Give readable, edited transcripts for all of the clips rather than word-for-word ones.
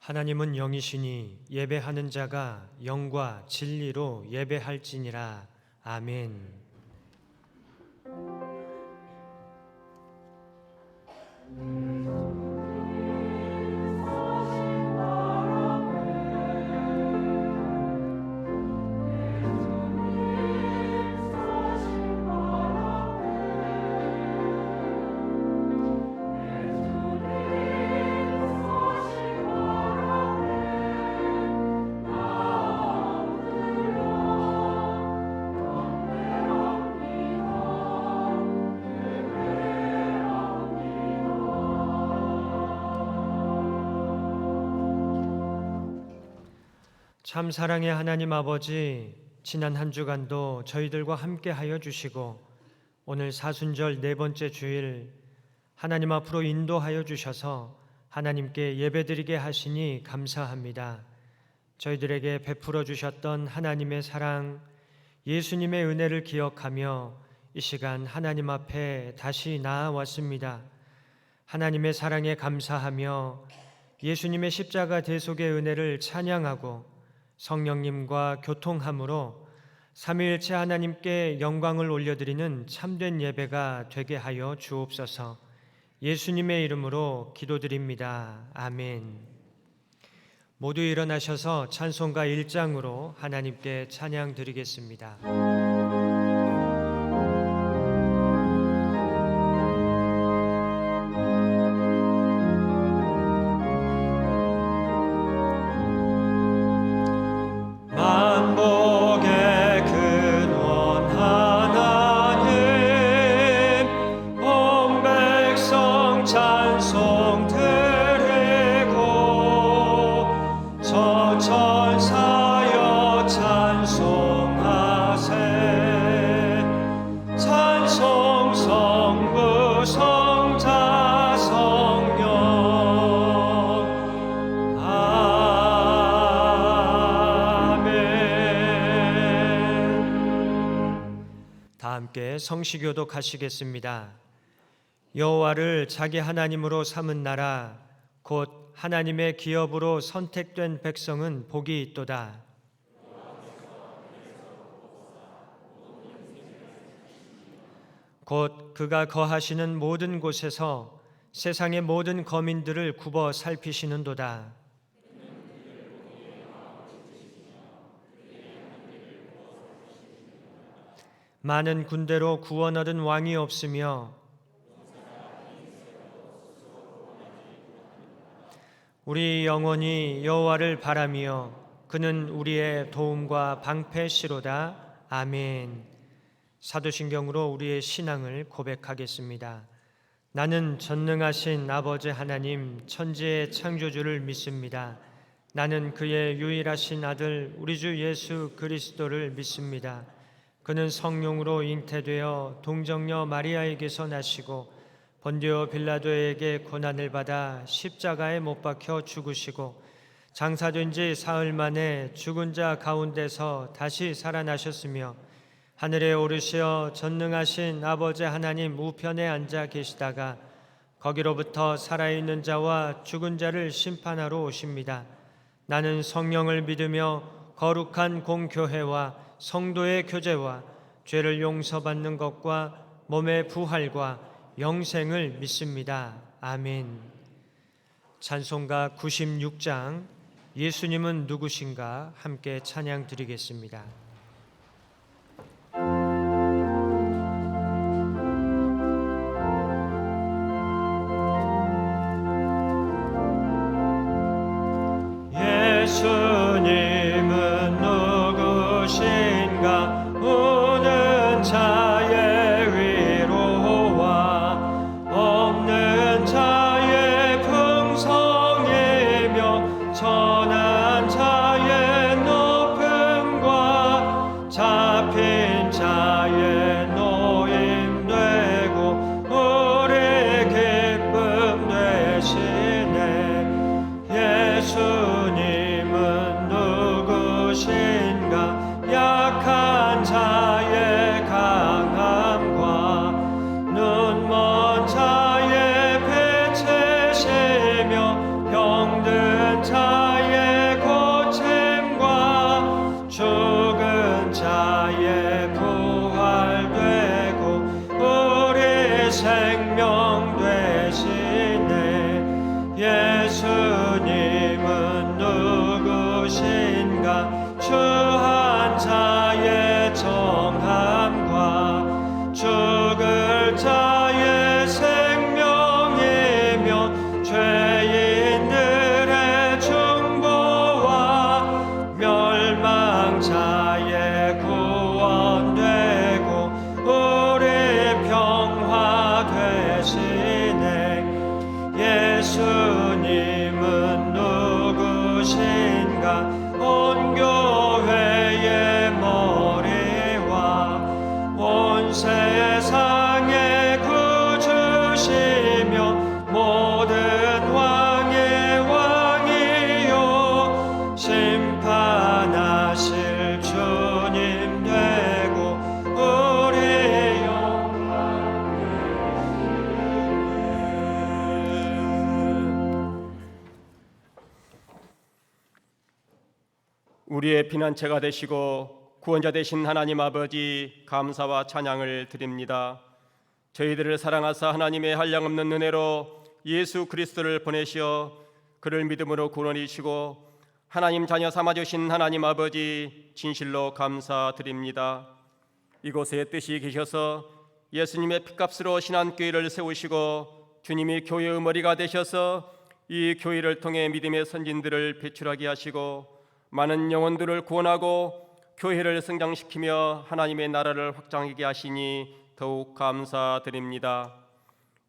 하나님은 영이시니 예배하는 자가 영과 진리로 예배할지니라. 아멘. 참 사랑의 하나님 아버지, 지난 한 주간도 저희들과 함께 하여 주시고 오늘 사순절 네 번째 주일 하나님 앞으로 인도하여 주셔서 하나님께 예배드리게 하시니 감사합니다. 저희들에게 베풀어 주셨던 하나님의 사랑, 예수님의 은혜를 기억하며 이 시간 하나님 앞에 다시 나아왔습니다. 하나님의 사랑에 감사하며 예수님의 십자가 대속의 은혜를 찬양하고 성령님과 교통함으로 삼위일체 하나님께 영광을 올려드리는 참된 예배가 되게 하여 주옵소서. 예수님의 이름으로 기도드립니다. 아멘. 모두 일어나셔서 찬송가 1장으로 하나님께 찬양 드리겠습니다. 함께 성시교도 가시겠습니다. 여호와를 자기 하나님으로 삼은 나라 곧 하나님의 기업으로 선택된 백성은 복이 있도다. 곧 그가 거하시는 모든 곳에서 세상의 모든 거민들을 굽어 살피시는도다. 많은 군대로 구원 얻은 왕이 없으며 우리 영혼이 여호와를 바라며 그는 우리의 도움과 방패시로다. 아멘. 사도신경으로 우리의 신앙을 고백하겠습니다. 나는 전능하신 아버지 하나님 천지의 창조주를 믿습니다. 나는 그의 유일하신 아들 우리 주 예수 그리스도를 믿습니다. 그는 성령으로 잉태되어 동정녀 마리아에게서 나시고 본디오 빌라도에게 고난을 받아 십자가에 못 박혀 죽으시고 장사된 지 사흘 만에 죽은 자 가운데서 다시 살아나셨으며 하늘에 오르시어 전능하신 아버지 하나님 우편에 앉아 계시다가 거기로부터 살아있는 자와 죽은 자를 심판하러 오십니다. 나는 성령을 믿으며 거룩한 공교회와 성도의 교제와 죄를 용서받는 것과 몸의 부활과 영생을 믿습니다. 아멘. 찬송가 96장 예수님은 누구신가 함께 찬양 드리겠습니다. 예수님은 누구신가 우는 자의 위로와 없는 자의 긍성이며 천한 자의 높음과 예수님은 누구신가? 온 교회의 머리와 온 세상의 구주시며 모든 왕의 왕이요 심판하실 주님 되고 우리 영광 우리의 피난처가 되시고 구원자 되신 하나님 아버지, 감사와 찬양을 드립니다. 저희들을 사랑하사 하나님의 한량없는 은혜로 예수 그리스도를 보내시어 그를 믿음으로 구원이시고 하나님 자녀 삼아주신 하나님 아버지, 진실로 감사드립니다. 이곳에 뜻이 계셔서 예수님의 피값으로 신한교회를 세우시고 주님이 교회의 머리가 되셔서 이 교회를 통해 믿음의 선진들을 배출하게 하시고 많은 영혼들을 구원하고 교회를 성장시키며 하나님의 나라를 확장하게 하시니 더욱 감사드립니다.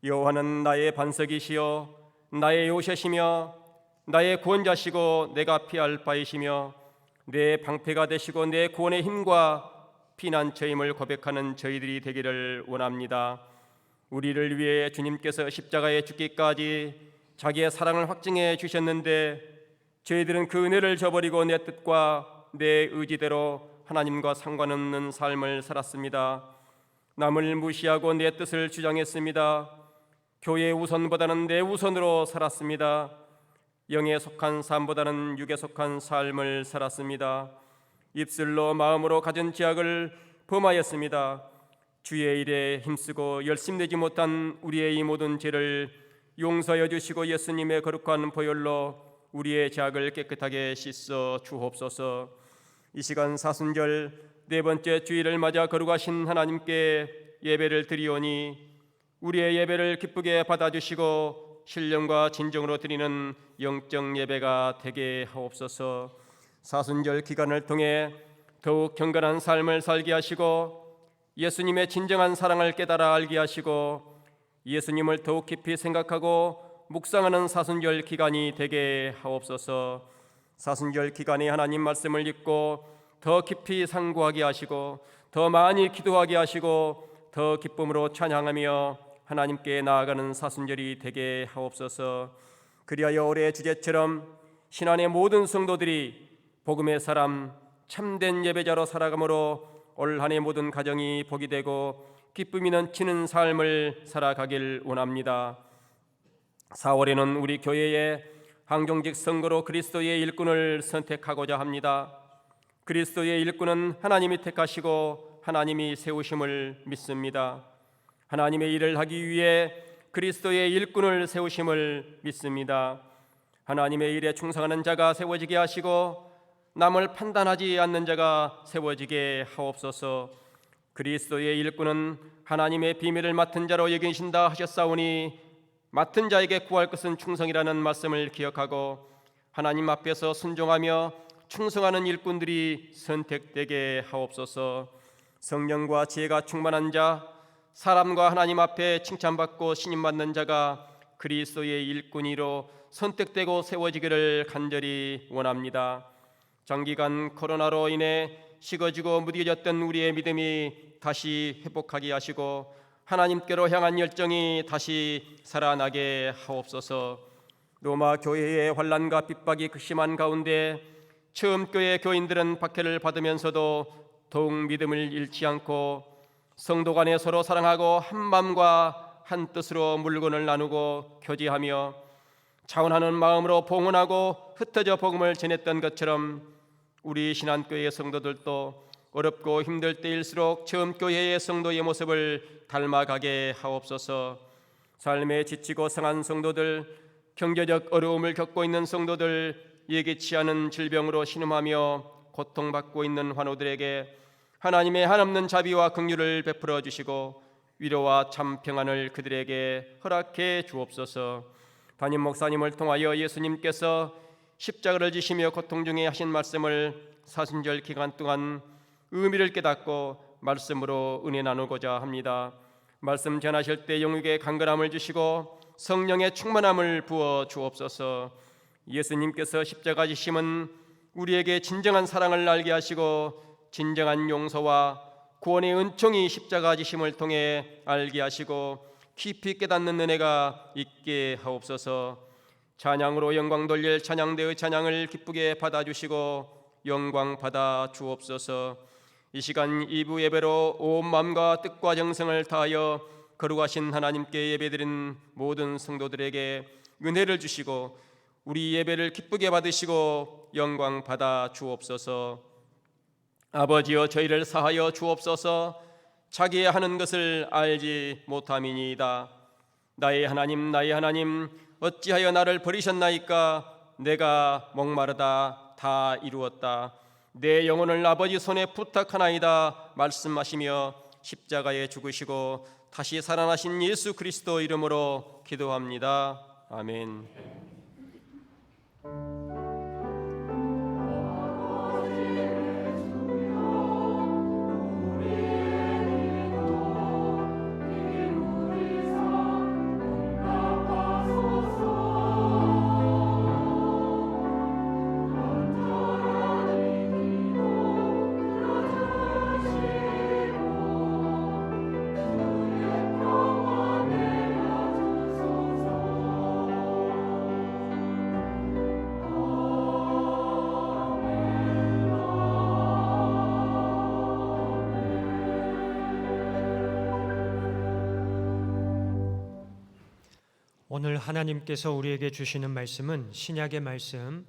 여호와는 나의 반석이시요 나의 요새시며 나의 구원자시고 내가 피할 바이시며 내 방패가 되시고 내 구원의 힘과 피난처임을 고백하는 저희들이 되기를 원합니다. 우리를 위해 주님께서 십자가에 죽기까지 자기의 사랑을 확증해 주셨는데 저희들은 그 은혜를 저버리고 내 뜻과 내 의지대로 하나님과 상관없는 삶을 살았습니다. 남을 무시하고 내 뜻을 주장했습니다. 교회의 우선보다는 내 우선으로 살았습니다. 영에 속한 삶보다는 육에 속한 삶을 살았습니다. 입술로 마음으로 가진 죄악을 범하였습니다. 주의 일에 힘쓰고 열심내지 못한 우리의 이 모든 죄를 용서하여 주시고 예수님의 거룩한 보혈로 우리의 죄악을 깨끗하게 씻어 주옵소서. 이 시간 사순절 네 번째 주일을 맞아 거룩하신 하나님께 예배를 드리오니 우리의 예배를 기쁘게 받아주시고 신령과 진정으로 드리는 영적 예배가 되게 하옵소서. 사순절 기간을 통해 더욱 경건한 삶을 살게 하시고 예수님의 진정한 사랑을 깨달아 알게 하시고 예수님을 더욱 깊이 생각하고 묵상하는 사순절 기간이 되게 하옵소서. 사순절 기간에 하나님 말씀을 읽고 더 깊이 상고하게 하시고 더 많이 기도하게 하시고 더 기쁨으로 찬양하며 하나님께 나아가는 사순절이 되게 하옵소서. 그리하여 올해 주제처럼 신안의 모든 성도들이 복음의 사람 참된 예배자로 살아감으로 올 한해 모든 가정이 복이 되고 기쁨이 넘치는 삶을 살아가길 원합니다. 4월에는 우리 교회의 항종직 선거로 그리스도의 일꾼을 선택하고자 합니다. 그리스도의 일꾼은 하나님이 택하시고 하나님이 세우심을 믿습니다. 하나님의 일을 하기 위해 그리스도의 일꾼을 세우심을 믿습니다. 하나님의 일에 충성하는 자가 세워지게 하시고 남을 판단하지 않는 자가 세워지게 하옵소서. 그리스도의 일꾼은 하나님의 비밀을 맡은 자로 여기신다 하셨사오니 맡은 자에게 구할 것은 충성이라는 말씀을 기억하고 하나님 앞에서 순종하며 충성하는 일꾼들이 선택되게 하옵소서. 성령과 지혜가 충만한 자, 사람과 하나님 앞에 칭찬받고 신임받는 자가 그리스도의 일꾼이로 선택되고 세워지기를 간절히 원합니다. 장기간 코로나로 인해 식어지고 무뎌졌던 우리의 믿음이 다시 회복하게 하시고 하나님께로 향한 열정이 다시 살아나게 하옵소서. 로마 교회의 환난과 핍박이 극심한 가운데 처음 교회 교인들은 박해를 받으면서도 더욱 믿음을 잃지 않고 성도 간에 서로 사랑하고 한 마음과 한 뜻으로 물건을 나누고 교제하며 자원하는 마음으로 봉헌하고 흩어져 복음을 전했던 것처럼 우리 신한교회의 성도들도 어렵고 힘들 때일수록 처음 교회의 성도의 모습을 닮아가게 하옵소서. 삶에 지치고 상한 성도들, 경제적 어려움을 겪고 있는 성도들, 예기치 않은 질병으로 신음하며 고통받고 있는 환우들에게 하나님의 한없는 자비와 긍휼을 베풀어 주시고 위로와 참 평안을 그들에게 허락해 주옵소서. 담임 목사님을 통하여 예수님께서 십자가를 지시며 고통 중에 하신 말씀을 사순절 기간 동안 의미를 깨닫고 말씀으로 은혜 나누고자 합니다. 말씀 전하실 때 영육의 강건함을 주시고 성령의 충만함을 부어 주옵소서. 예수님께서 십자가 지심은 우리에게 진정한 사랑을 알게 하시고 진정한 용서와 구원의 은총이 십자가 지심을 통해 알게 하시고 깊이 깨닫는 은혜가 있게 하옵소서. 찬양으로 영광 돌릴 찬양대의 찬양을 기쁘게 받아주시고 영광 받아 주옵소서. 이 시간 2부 예배로 온 마음과 뜻과 정성을 다하여 거룩하신 하나님께 예배드린 모든 성도들에게 은혜를 주시고 우리 예배를 기쁘게 받으시고 영광 받아 주옵소서. 아버지여, 저희를 사하여 주옵소서. 자기의 하는 것을 알지 못함이니이다. 나의 하나님, 나의 하나님, 어찌하여 나를 버리셨나이까? 내가 목마르다 다 이루었다. 내 영혼을 아버지 손에 부탁하나이다 말씀하시며 십자가에 죽으시고 다시 살아나신 예수 그리스도 이름으로 기도합니다. 아멘. 오늘 하나님께서 우리에게 주시는 말씀은 신약의 말씀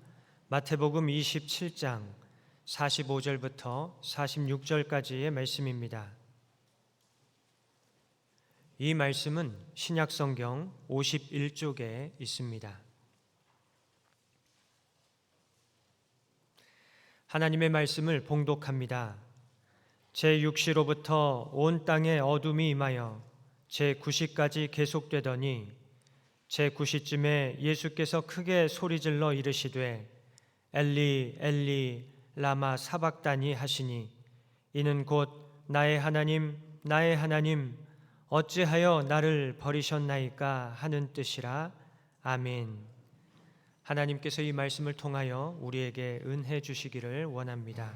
마태복음 27장 45절부터 46절까지의 말씀입니다. 이 말씀은 신약성경 51쪽에 있습니다. 하나님의 말씀을 봉독합니다. 제6시로부터 온 땅에 어둠이 임하여 제9시까지 계속되더니 제9시쯤에 예수께서 크게 소리질러 이르시되 엘리 엘리 라마 사박다니 하시니 이는 곧 나의 하나님 나의 하나님 어찌하여 나를 버리셨나이까 하는 뜻이라. 아멘. 하나님께서 이 말씀을 통하여 우리에게 은혜 주시기를 원합니다.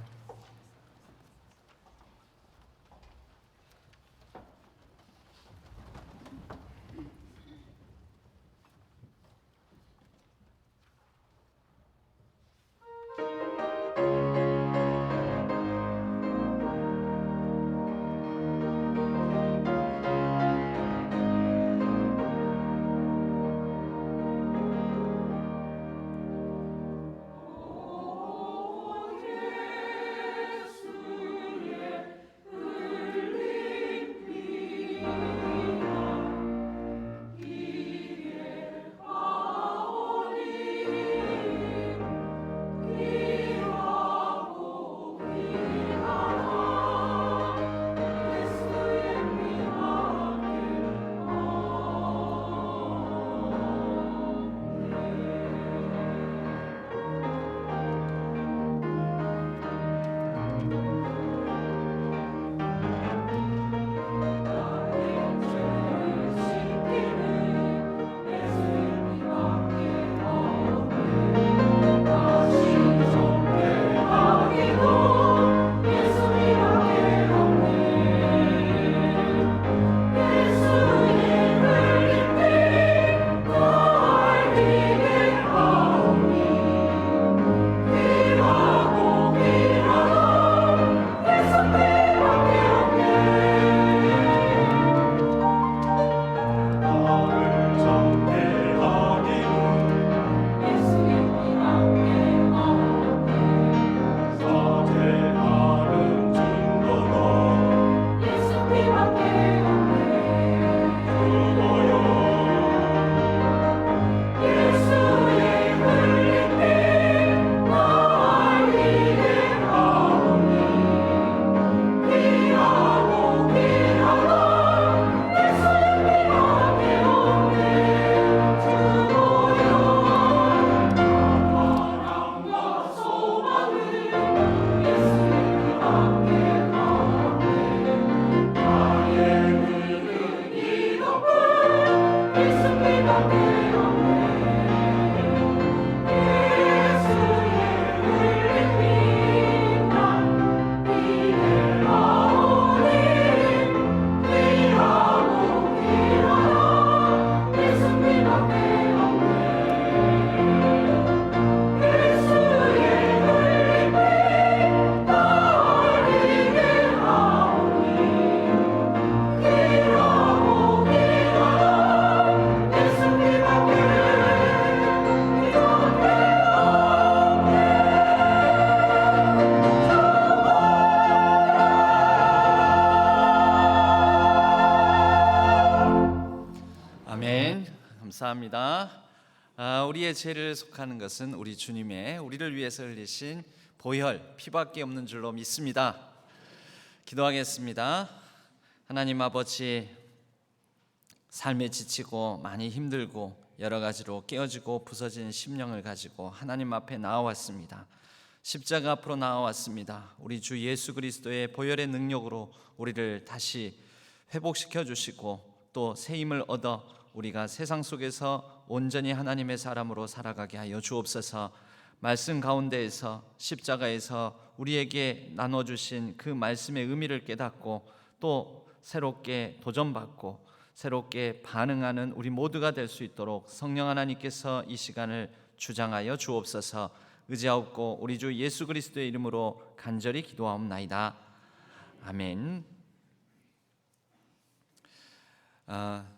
우리의 죄를 속하는 것은 우리 주님의 우리를 위해서 흘리신 보혈 피밖에 없는 줄로 믿습니다. 기도하겠습니다. 하나님 아버지, 삶에 지치고 많이 힘들고 여러 가지로 깨어지고 부서진 심령을 가지고 하나님 앞에 나아왔습니다. 십자가 앞으로 나아왔습니다. 우리 주 예수 그리스도의 보혈의 능력으로 우리를 다시 회복시켜 주시고 또 새 힘을 얻어 우리가 세상 속에서 온전히 하나님의 사람으로 살아가게 하여 주옵소서. 말씀 가운데에서 십자가에서 우리에게 나눠주신 그 말씀의 의미를 깨닫고 또 새롭게 도전받고 새롭게 반응하는 우리 모두가 될 수 있도록 성령 하나님께서 이 시간을 주장하여 주옵소서. 의지하옵고 우리 주 예수 그리스도의 이름으로 간절히 기도하옵나이다. 아멘.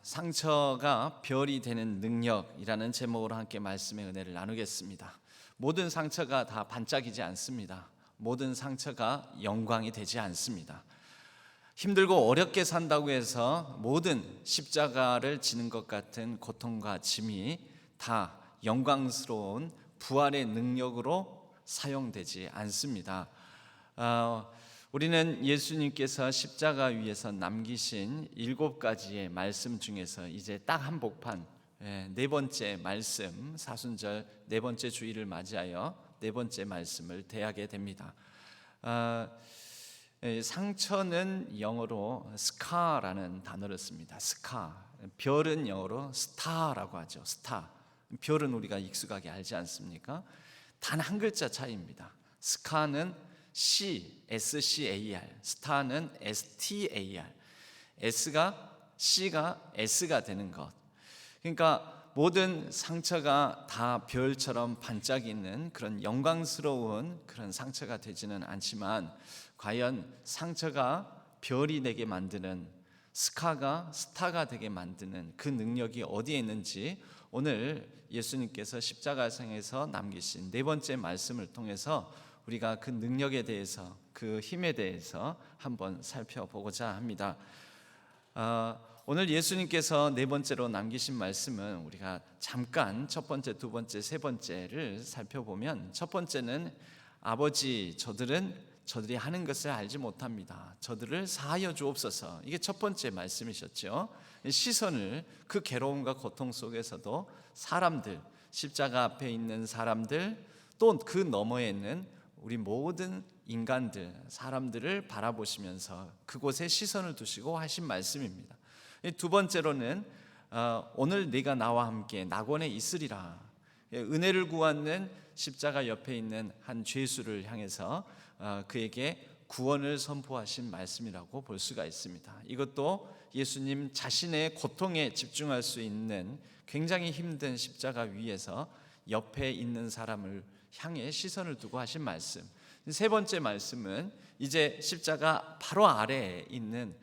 상처가 별이 되는 능력이라는 제목으로 함께 말씀의 은혜를 나누겠습니다. 모든 상처가 다 반짝이지 않습니다. 모든 상처가 영광이 되지 않습니다. 힘들고 어렵게 산다고 해서 모든 십자가를 지는 것 같은 고통과 짐이 다 영광스러운 부활의 능력으로 사용되지 않습니다. 우리는 예수님께서 십자가 위에서 남기신 7가지의 말씀 중에서 이제 딱 한복판 네 번째 말씀, 사순절 네 번째 주일을 맞이하여 네 번째 말씀을 대하게 됩니다. 상처는 영어로 스카라는 단어를 씁니다. 스카. 별은 영어로 스타라고 하죠. 스타. 별은 우리가 익숙하게 알지 않습니까? 단 한 글자 차이입니다. 스카는 C, SCAR, 스타는 STAR, C가 S가 되는 것. 그러니까 모든 상처가 다 별처럼 반짝이는 그런 영광스러운 그런 상처가 되지는 않지만 과연 상처가 별이 되게 만드는, 스카가 스타가 되게 만드는 그 능력이 어디에 있는지 오늘 예수님께서 십자가상에서 남기신 네 번째 말씀을 통해서 우리가 그 능력에 대해서, 그 힘에 대해서 한번 살펴보고자 합니다. 오늘 예수님께서 네 번째로 남기신 말씀은 우리가 잠깐 첫 번째, 두 번째, 세 번째를 살펴보면, 첫 번째는 아버지, 저들이 하는 것을 알지 못합니다. 저들을 사하여 주옵소서. 이게 첫 번째 말씀이셨죠. 시선을 그 괴로움과 고통 속에서도 사람들, 십자가 앞에 있는 사람들, 또 그 너머에 있는 우리 모든 인간들, 사람들을 바라보시면서 그곳에 시선을 두시고 하신 말씀입니다. 두 번째로는 오늘 네가 나와 함께 낙원에 있으리라. 은혜를 구하는 십자가 옆에 있는 한 죄수를 향해서 그에게 구원을 선포하신 말씀이라고 볼 수가 있습니다. 이것도 예수님 자신의 고통에 집중할 수 있는 굉장히 힘든 십자가 위에서 옆에 있는 사람을 향해 시선을 두고 하신 말씀. 세 번째 말씀은 이제 십자가 바로 아래에 있는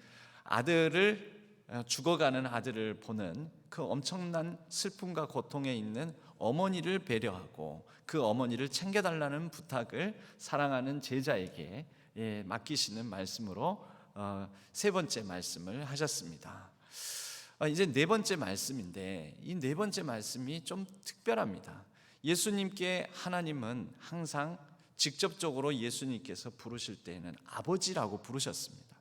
죽어가는 아들을 보는 그 엄청난 슬픔과 고통에 있는 어머니를 배려하고 그 어머니를 챙겨달라는 부탁을 사랑하는 제자에게 맡기시는 말씀으로 세 번째 말씀을 하셨습니다. 이제 네 번째 말씀인데 이 네 번째 말씀이 좀 특별합니다. 예수님께 하나님은 항상 직접적으로 예수님께서 부르실 때에는 아버지라고 부르셨습니다.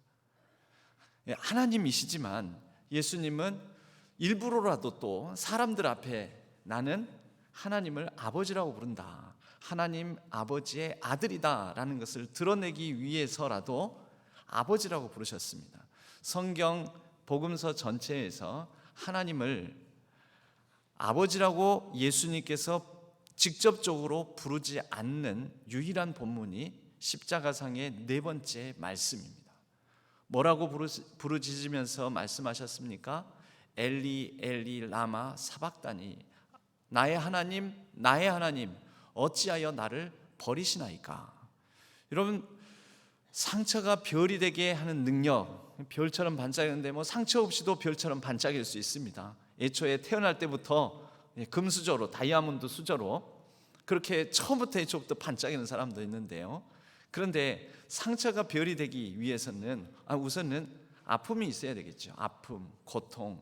하나님이시지만 예수님은 일부러라도 또 사람들 앞에 나는 하나님을 아버지라고 부른다, 하나님 아버지의 아들이다 라는 것을 드러내기 위해서라도 아버지라고 부르셨습니다. 성경 복음서 전체에서 하나님을 아버지라고 예수님께서 직접적으로 부르지 않는 유일한 본문이 십자가상의 네 번째 말씀입니다. 뭐라고 부르짖으면서 말씀하셨습니까? 엘리 엘리 라마 사박다니, 나의 하나님 어찌하여 나를 버리시나이까. 여러분, 상처가 별이 되게 하는 능력, 별처럼 반짝이는데 상처 없이도 별처럼 반짝일 수 있습니다. 애초에 태어날 때부터 금수저로, 다이아몬드 수저로 그렇게 처음부터 애초부터 반짝이는 사람도 있는데요. 그런데 상처가 별이 되기 위해서는 우선은 아픔이 있어야 되겠죠. 아픔, 고통.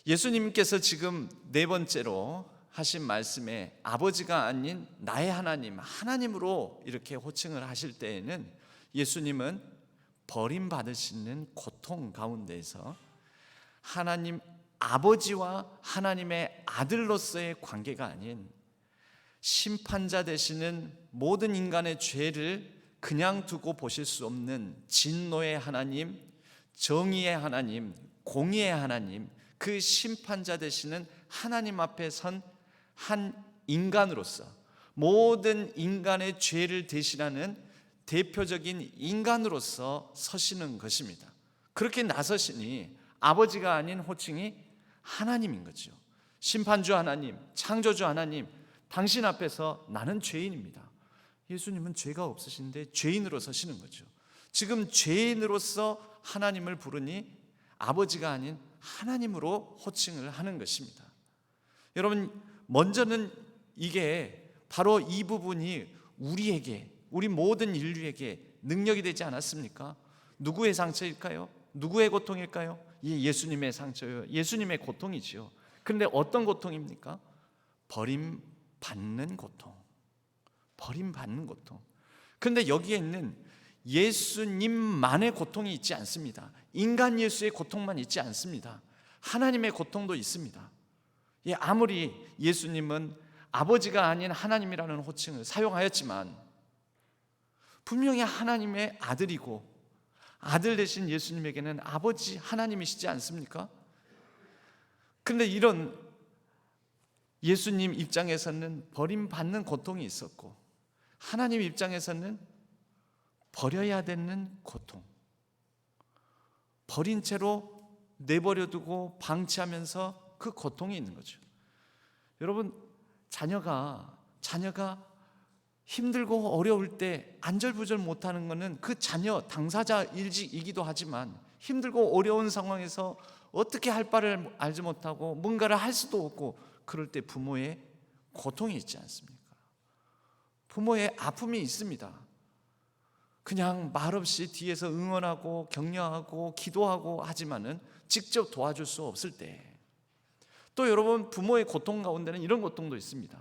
예수님께서 지금 네 번째로 하신 말씀에 아버지가 아닌 나의 하나님, 하나님으로 이렇게 호칭을 하실 때에는 예수님은 버림받으시는 고통 가운데에서 하나님 아버지와 하나님의 아들로서의 관계가 아닌 심판자 되시는 모든 인간의 죄를 그냥 두고 보실 수 없는 진노의 하나님, 정의의 하나님, 공의의 하나님, 그 심판자 되시는 하나님 앞에 선 한 인간으로서 모든 인간의 죄를 대신하는 대표적인 인간으로서 서시는 것입니다. 그렇게 나서시니 아버지가 아닌 호칭이 하나님인 거죠. 심판주 하나님, 창조주 하나님, 당신 앞에서 나는 죄인입니다. 예수님은 죄가 없으신데 죄인으로 서시는 거죠. 지금 죄인으로서 하나님을 부르니 아버지가 아닌 하나님으로 호칭을 하는 것입니다. 여러분, 먼저는 이게 바로 이 부분이 우리에게, 우리 모든 인류에게 능력이 되지 않았습니까? 누구의 상처일까요? 누구의 고통일까요? 예수님의 상처요. 예수님의 고통이지요. 그런데 어떤 고통입니까? 버림받는 고통. 버림받는 고통. 그런데 여기에 있는 예수님만의 고통이 있지 않습니다. 인간 예수의 고통만 있지 않습니다. 하나님의 고통도 있습니다. 아무리 예수님은 아버지가 아닌 하나님이라는 호칭을 사용하였지만 분명히 하나님의 아들이고 아들 되신 예수님에게는 아버지 하나님이시지 않습니까? 그런데 이런 예수님 입장에서는 버림받는 고통이 있었고 하나님 입장에서는 버려야 되는 고통, 버린 채로 내버려두고 방치하면서 그 고통이 있는 거죠. 여러분, 자녀가 힘들고 어려울 때 안절부절 못하는 것은 그 자녀 당사자이기도 하지만 힘들고 어려운 상황에서 어떻게 할 바를 알지 못하고 뭔가를 할 수도 없고 그럴 때 부모의 고통이 있지 않습니까? 부모의 아픔이 있습니다. 그냥 말없이 뒤에서 응원하고 격려하고 기도하고 하지만은 직접 도와줄 수 없을 때, 또 여러분 부모의 고통 가운데는 이런 고통도 있습니다.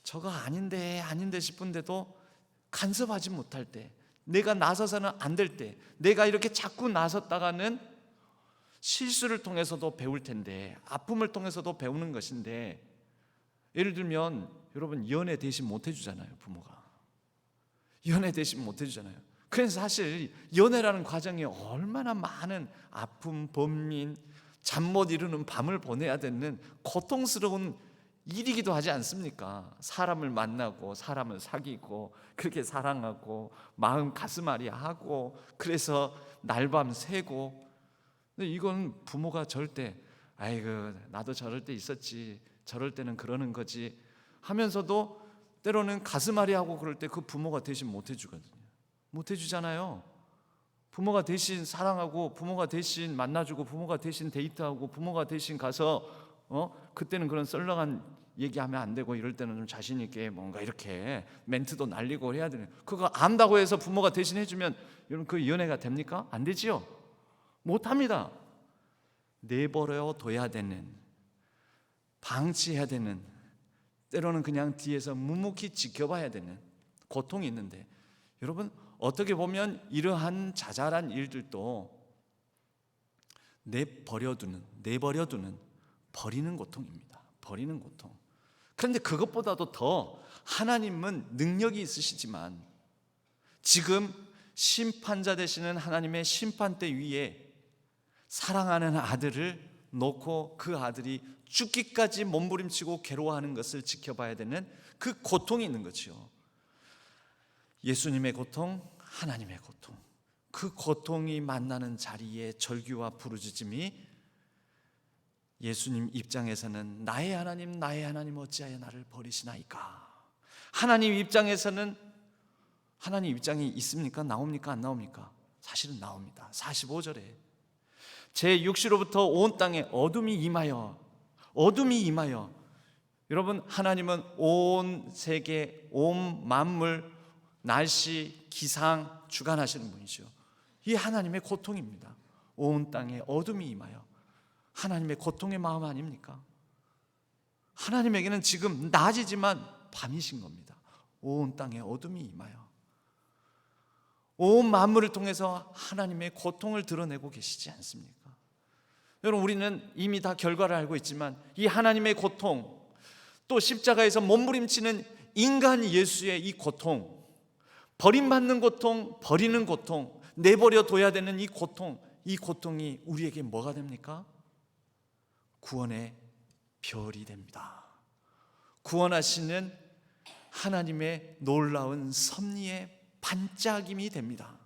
저거 아닌데 싶은데도 간섭하지 못할 때, 내가 나서서는 안 될 때, 내가 이렇게 자꾸 나섰다가는 실수를 통해서도 배울 텐데, 아픔을 통해서도 배우는 것인데, 예를 들면 여러분 연애 대신 못 해주잖아요. 부모가 연애 대신 못 해주잖아요. 그래서 사실 연애라는 과정이 얼마나 많은 아픔, 번민, 잠 못 이루는 밤을 보내야 되는 고통스러운 일이기도 하지 않습니까? 사람을 만나고 사람을 사귀고 그렇게 사랑하고 마음 가슴앓이 하고 그래서 날밤 새고. 근데 이건 부모가 절대 아이고 나도 저럴 때 있었지, 저럴 때는 그러는 거지 하면서도 때로는 가슴앓이 하고 그럴 때 그 부모가 대신 못 해주거든요. 못 해주잖아요. 부모가 대신 사랑하고 부모가 대신 만나주고 부모가 대신 데이트하고 부모가 대신 가서 그때는 그런 썰렁한 얘기하면 안 되고 이럴 때는 좀 자신 있게 뭔가 이렇게 멘트도 날리고 해야 되는, 그거 안다고 해서 부모가 대신 해주면 여러분 그 연애가 됩니까? 안 되지요. 못합니다. 내버려 둬야 되는, 방치해야 되는, 때로는 그냥 뒤에서 묵묵히 지켜봐야 되는 고통이 있는데, 여러분 어떻게 보면 이러한 자잘한 일들도 내버려두는 버리는 고통입니다. 버리는 고통. 그런데 그것보다도 더 하나님은 능력이 있으시지만 지금 심판자 되시는 하나님의 심판대 위에 사랑하는 아들을 놓고 그 아들이 죽기까지 몸부림치고 괴로워하는 것을 지켜봐야 되는 그 고통이 있는 거죠. 예수님의 고통, 하나님의 고통, 그 고통이 만나는 자리에 절규와 부르짖음이 예수님 입장에서는 나의 하나님 어찌하여 나를 버리시나이까. 하나님 입장에서는, 하나님 입장이 있습니까? 나옵니까? 안 나옵니까? 사실은 나옵니다. 45절에 제 육시로부터 온 땅에 어둠이 임하여 여러분 하나님은 온 세계, 온 만물, 날씨, 기상 주관하시는 분이죠. 이 하나님의 고통입니다. 온 땅에 어둠이 임하여. 하나님의 고통의 마음 아닙니까? 하나님에게는 지금 낮이지만 밤이신 겁니다. 온 땅에 어둠이 임하여 온 만물을 통해서 하나님의 고통을 드러내고 계시지 않습니까? 여러분, 우리는 이미 다 결과를 알고 있지만 이 하나님의 고통, 또 십자가에서 몸부림치는 인간 예수의 이 고통, 버림받는 고통, 버리는 고통, 내버려 둬야 되는 이 고통이 우리에게 뭐가 됩니까? 구원의 별이 됩니다. 구원하시는 하나님의 놀라운 섭리의 반짝임이 됩니다.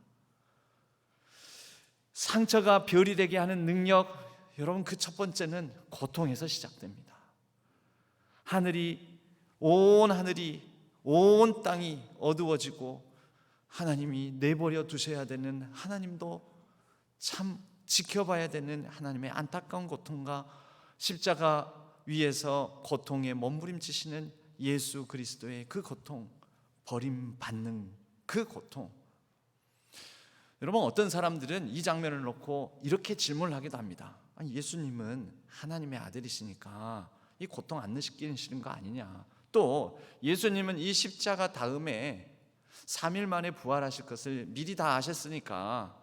상처가 별이 되게 하는 능력, 여러분, 그 첫 번째는 고통에서 시작됩니다. 온 하늘이, 온 땅이 어두워지고 하나님이 내버려 두셔야 되는, 하나님도 참 지켜봐야 되는 하나님의 안타까운 고통과 십자가 위에서 고통에 몸부림치시는 예수 그리스도의 그 고통, 버림받는 그 고통. 여러분, 어떤 사람들은 이 장면을 놓고 이렇게 질문을 하기도 합니다. 아니, 예수님은 하나님의 아들이시니까 이 고통 안 느끼시는 거 아니냐. 또 예수님은 이 십자가 다음에 3일 만에 부활하실 것을 미리 다 아셨으니까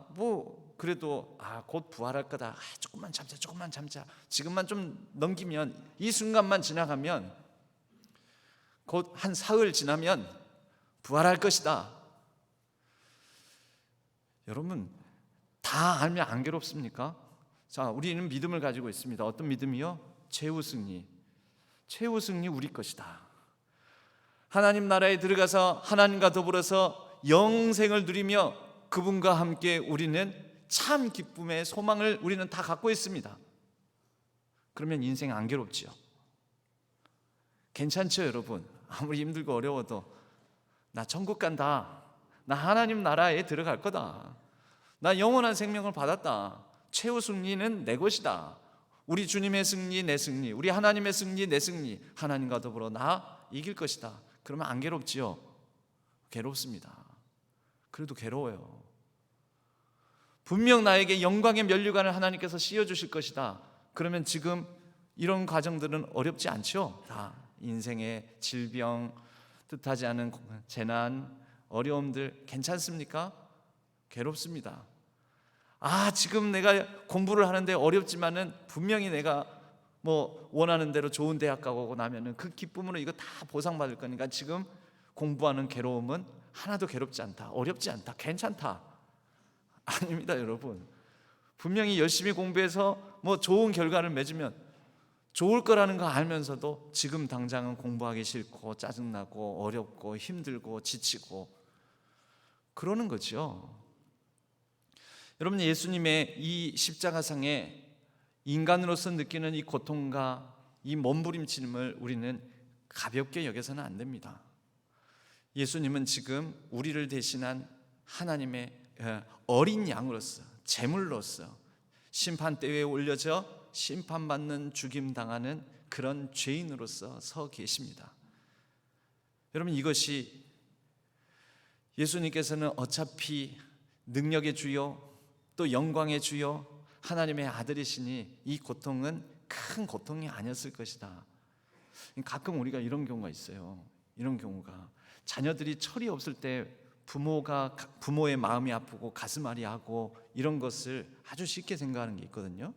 뭐 그래도 곧 부활할 거다. 조금만 참자. 지금만 좀 넘기면, 이 순간만 지나가면, 곧 한 사흘 지나면 부활할 것이다. 여러분, 다 알면 안 괴롭습니까? 자, 우리는 믿음을 가지고 있습니다. 어떤 믿음이요? 최후 승리 우리 것이다. 하나님 나라에 들어가서 하나님과 더불어서 영생을 누리며 그분과 함께 우리는 참 기쁨의 소망을 우리는 다 갖고 있습니다. 그러면 인생 안 괴롭지요? 괜찮죠, 여러분? 아무리 힘들고 어려워도 나 천국 간다, 나 하나님 나라에 들어갈 거다, 나 영원한 생명을 받았다, 최후 승리는 내 것이다, 우리 주님의 승리 내 승리, 우리 하나님의 승리 내 승리, 하나님과 더불어 나 이길 것이다. 그러면 안 괴롭지요? 괴롭습니다. 그래도 괴로워요. 분명 나에게 영광의 면류관을 하나님께서 씌워주실 것이다. 그러면 지금 이런 과정들은 어렵지 않죠? 다 인생의 질병, 뜻하지 않은 재난, 어려움들 괜찮습니까? 괴롭습니다. 지금 내가 공부를 하는데 어렵지만은 분명히 내가 뭐 원하는 대로 좋은 대학 가고 나면은 그 기쁨으로 이거 다 보상받을 거니까 지금 공부하는 괴로움은 하나도 괴롭지 않다, 어렵지 않다, 괜찮다. 아닙니다, 여러분. 분명히 열심히 공부해서 뭐 좋은 결과를 맺으면 좋을 거라는 거 알면서도 지금 당장은 공부하기 싫고 짜증나고 어렵고 힘들고 지치고 그러는 거죠. 여러분, 예수님의 이 십자가상에 인간으로서 느끼는 이 고통과 이 몸부림침을 우리는 가볍게 여겨서는 안 됩니다. 예수님은 지금 우리를 대신한 하나님의 어린 양으로서, 제물로서 심판대에 올려져 심판받는 죽임당하는 그런 죄인으로서 서 계십니다. 여러분, 이것이 예수님께서는 어차피 능력의 주요 또 영광의 주요 하나님의 아들이시니 이 고통은 큰 고통이 아니었을 것이다. 가끔 우리가 이런 경우가 있어요. 이런 경우가 자녀들이 철이 없을 때 부모의 마음이 아프고 가슴앓이 하고 이런 것을 아주 쉽게 생각하는 게 있거든요.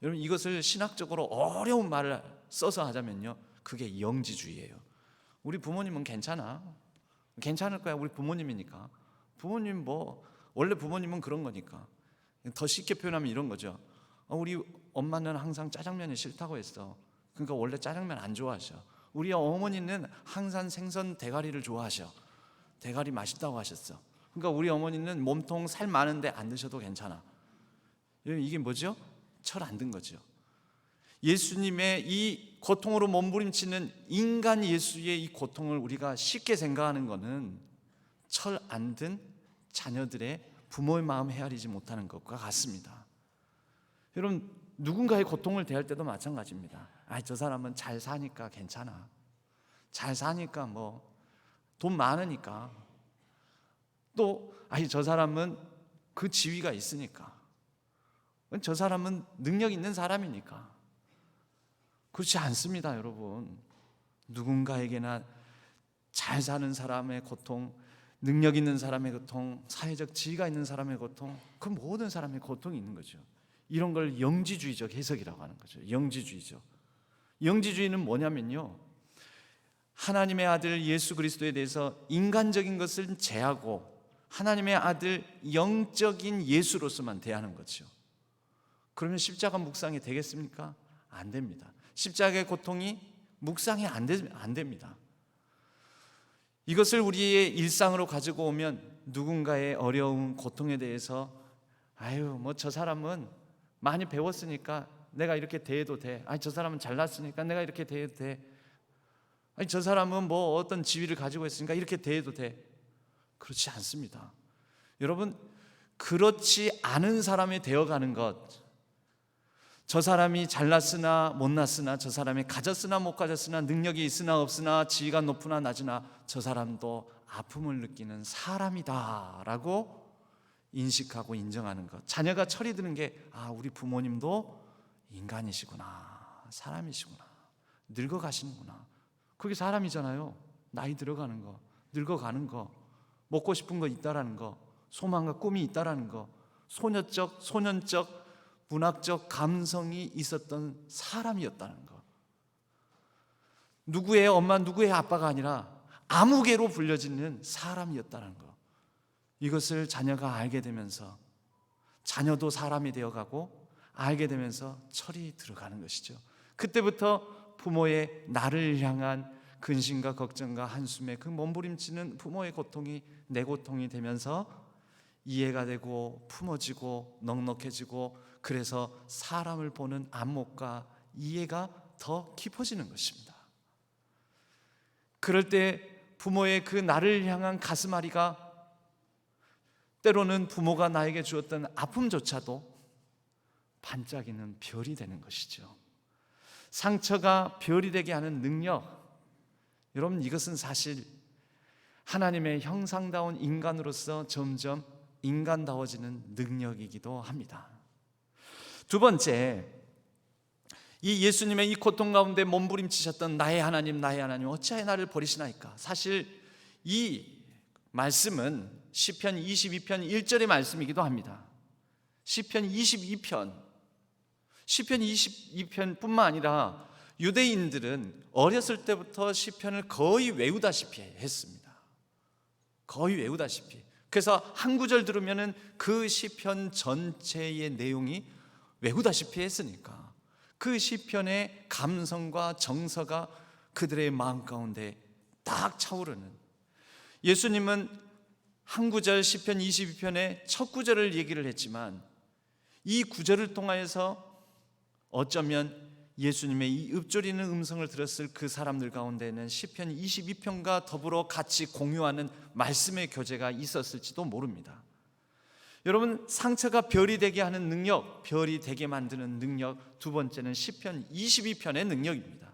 여러분, 이것을 신학적으로 어려운 말을 써서 하자면요, 그게 영지주의예요. 우리 부모님은 괜찮을 거야. 우리 부모님이니까. 부모님 원래 부모님은 그런 거니까. 더 쉽게 표현하면 이런 거죠. 우리 엄마는 항상 짜장면이 싫다고 했어. 그러니까 원래 짜장면 안 좋아하셔. 우리 어머니는 항상 생선 대가리를 좋아하셔. 대가리 맛있다고 하셨어. 그러니까 우리 어머니는 몸통 살 많은데 안 드셔도 괜찮아. 이게 뭐죠? 철 안 든 거죠. 예수님의 이 고통으로 몸부림치는 인간 예수의 이 고통을 우리가 쉽게 생각하는 것은 철 안 든 자녀들의 부모의 마음 헤아리지 못하는 것과 같습니다. 여러분, 누군가의 고통을 대할 때도 마찬가지입니다. 저 사람은 잘 사니까 괜찮아. 잘 사니까 돈 많으니까. 또 저 사람은 그 지위가 있으니까. 저 사람은 능력 있는 사람이니까. 그렇지 않습니다, 여러분. 누군가에게나 잘 사는 사람의 고통, 능력 있는 사람의 고통, 사회적 지위가 있는 사람의 고통, 그 모든 사람의 고통이 있는 거죠. 이런 걸 영지주의적 해석이라고 하는 거죠. 영지주의는 뭐냐면요, 하나님의 아들 예수 그리스도에 대해서 인간적인 것을 제하고 하나님의 아들 영적인 예수로서만 대하는 거죠. 그러면 십자가 묵상이 되겠습니까? 안 됩니다. 십자가의 고통이 묵상이 안 됩니다. 이것을 우리의 일상으로 가지고 오면 누군가의 어려움, 고통에 대해서 뭐 저 사람은 많이 배웠으니까 내가 이렇게 대해도 돼. 저 사람은 잘났으니까 내가 이렇게 대해도 돼. 저 사람은 뭐 어떤 지위를 가지고 있으니까 이렇게 대해도 돼. 그렇지 않습니다. 여러분, 그렇지 않은 사람이 되어가는 것, 저 사람이 잘났으나 못났으나, 저 사람이 가졌으나 못 가졌으나, 능력이 있으나 없으나, 지위가 높으나 낮으나 저 사람도 아픔을 느끼는 사람이다 라고 인식하고 인정하는 것. 자녀가 철이 드는 게 우리 부모님도 인간이시구나, 사람이시구나, 늙어가시는구나. 그게 사람이잖아요. 나이 들어가는 거, 늙어가는 거, 먹고 싶은 거 있다라는 거, 소망과 꿈이 있다라는 거, 소년적 문학적 감성이 있었던 사람이었다는 것. 누구의 엄마, 누구의 아빠가 아니라 아무개로 불려지는 사람이었다는 것. 이것을 자녀가 알게 되면서 자녀도 사람이 되어가고 알게 되면서 철이 들어가는 것이죠. 그때부터 부모의 나를 향한 근심과 걱정과 한숨에 그 몸부림치는 부모의 고통이 내 고통이 되면서 이해가 되고 품어지고 넉넉해지고, 그래서 사람을 보는 안목과 이해가 더 깊어지는 것입니다. 그럴 때 부모의 그 나를 향한 가슴앓이가, 때로는 부모가 나에게 주었던 아픔조차도 반짝이는 별이 되는 것이죠. 상처가 별이 되게 하는 능력, 여러분, 이것은 사실 하나님의 형상다운 인간으로서 점점 인간다워지는 능력이기도 합니다. 두 번째, 이 예수님의 이 고통 가운데 몸부림치셨던 나의 하나님 어찌하여 나를 버리시나이까. 사실 이 말씀은 시편 22편 1절의 말씀이기도 합니다. 시편 22편뿐만 아니라 유대인들은 어렸을 때부터 시편을 거의 외우다시피 했습니다. 거의 외우다시피. 그래서 한 구절 들으면은 그 시편 전체의 내용이 외우다시피 했으니까 그 시편의 감성과 정서가 그들의 마음 가운데 딱 차오르는, 예수님은 한 구절 시편 22편의 첫 구절을 얘기를 했지만 이 구절을 통하여서 어쩌면 예수님의 이 읊조리는 음성을 들었을 그 사람들 가운데는 시편 22편과 더불어 같이 공유하는 말씀의 교제가 있었을지도 모릅니다. 여러분, 상처가 별이 되게 하는 능력, 별이 되게 만드는 능력, 두 번째는 시편 22편의 능력입니다.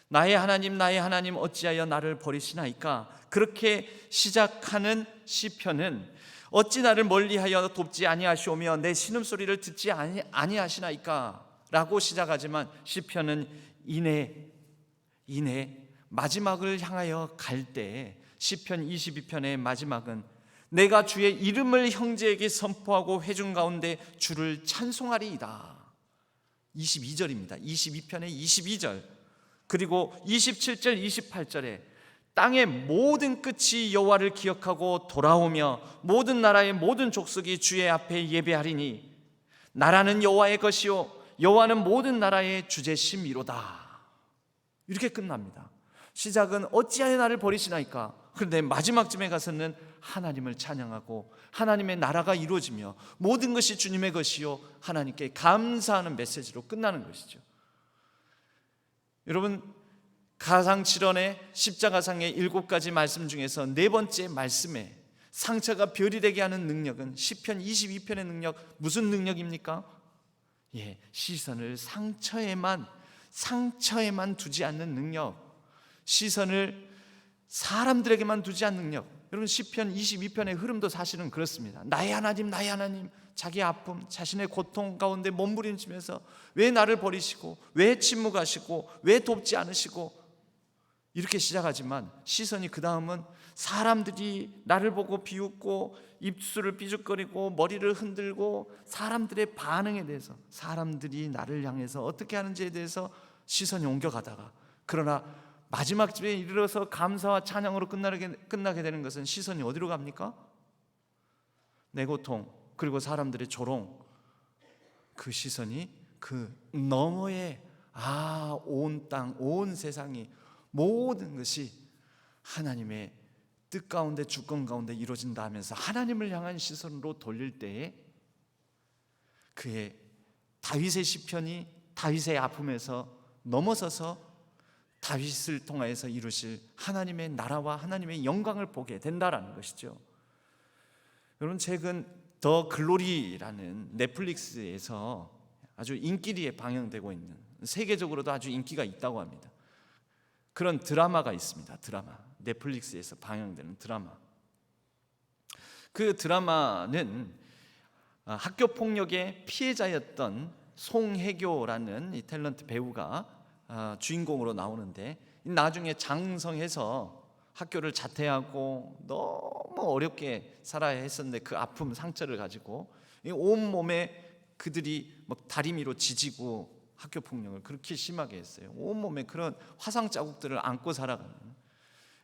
나의 하나님 어찌하여 나를 버리시나이까. 그렇게 시작하는 시편은 어찌 나를 멀리하여 돕지 아니하시오며 내 신음소리를 듣지 아니하시나이까 라고 시작하지만 시편은 이내 마지막을 향하여 갈 때 시편 22편의 마지막은 내가 주의 이름을 형제에게 선포하고 회중 가운데 주를 찬송하리이다. 22절입니다. 22편의 22절. 그리고 27절 28절에 땅의 모든 끝이 여호와를 기억하고 돌아오며 모든 나라의 모든 족속이 주의 앞에 예배하리니 나라는 여호와의 것이요 여호와는 모든 나라의 주제심이로다. 이렇게 끝납니다. 시작은 어찌하여 나를 버리시나이까. 그런데 마지막쯤에 가서는 하나님을 찬양하고 하나님의 나라가 이루어지며 모든 것이 주님의 것이요 하나님께 감사하는 메시지로 끝나는 것이죠. 여러분, 가상칠언의 십자가상의 7가지 말씀 중에서 네 번째 말씀에 상처가 별이 되게 하는 능력은 시편 22편의 능력, 무슨 능력입니까? 시선을 상처에만 두지 않는 능력, 시선을 사람들에게만 두지 않는 능력, 여러분 시편 22편의 흐름도 사실은 그렇습니다. 나의 하나님, 나의 하나님, 자기 아픔, 자신의 고통 가운데 몸부림치면서 왜 나를 버리시고, 왜 침묵하시고, 왜 돕지 않으시고, 이렇게 시작하지만 시선이 그 다음은 사람들이 나를 보고 비웃고 입술을 삐죽거리고 머리를 흔들고 사람들의 반응에 대해서, 사람들이 나를 향해서 어떻게 하는지에 대해서 시선이 옮겨가다가, 그러나 마지막 집에 이르러서 감사와 찬양으로 끝나게 되는 것은 시선이 어디로 갑니까? 내 고통, 그리고 사람들의 조롱, 그 시선이 그 너머에 온 땅, 온 세상이, 모든 것이 하나님의 뜻 가운데, 주권 가운데 이루어진다 하면서 하나님을 향한 시선으로 돌릴 때에 그의 다윗의 시편이 다윗의 아픔에서 넘어서서 다윗을 통하여서 이루실 하나님의 나라와 하나님의 영광을 보게 된다라는 것이죠. 여러분, 최근 더 글로리라는 넷플릭스에서 아주 인기리에 방영되고 있는, 세계적으로도 아주 인기가 있다고 합니다. 그런 드라마가 있습니다. 드라마, 넷플릭스에서 방영되는 드라마. 그 드라마는 학교 폭력의 피해자였던 송혜교라는 이 탤런트 배우가 주인공으로 나오는데, 나중에 장성해서 학교를 자퇴하고 너무 어렵게 살아야 했었는데 그 아픔, 상처를 가지고 온 몸에 그들이 막 다리미로 지지고 학교 폭력을 그렇게 심하게 했어요. 온몸에 그런 화상 자국들을 안고 살아가는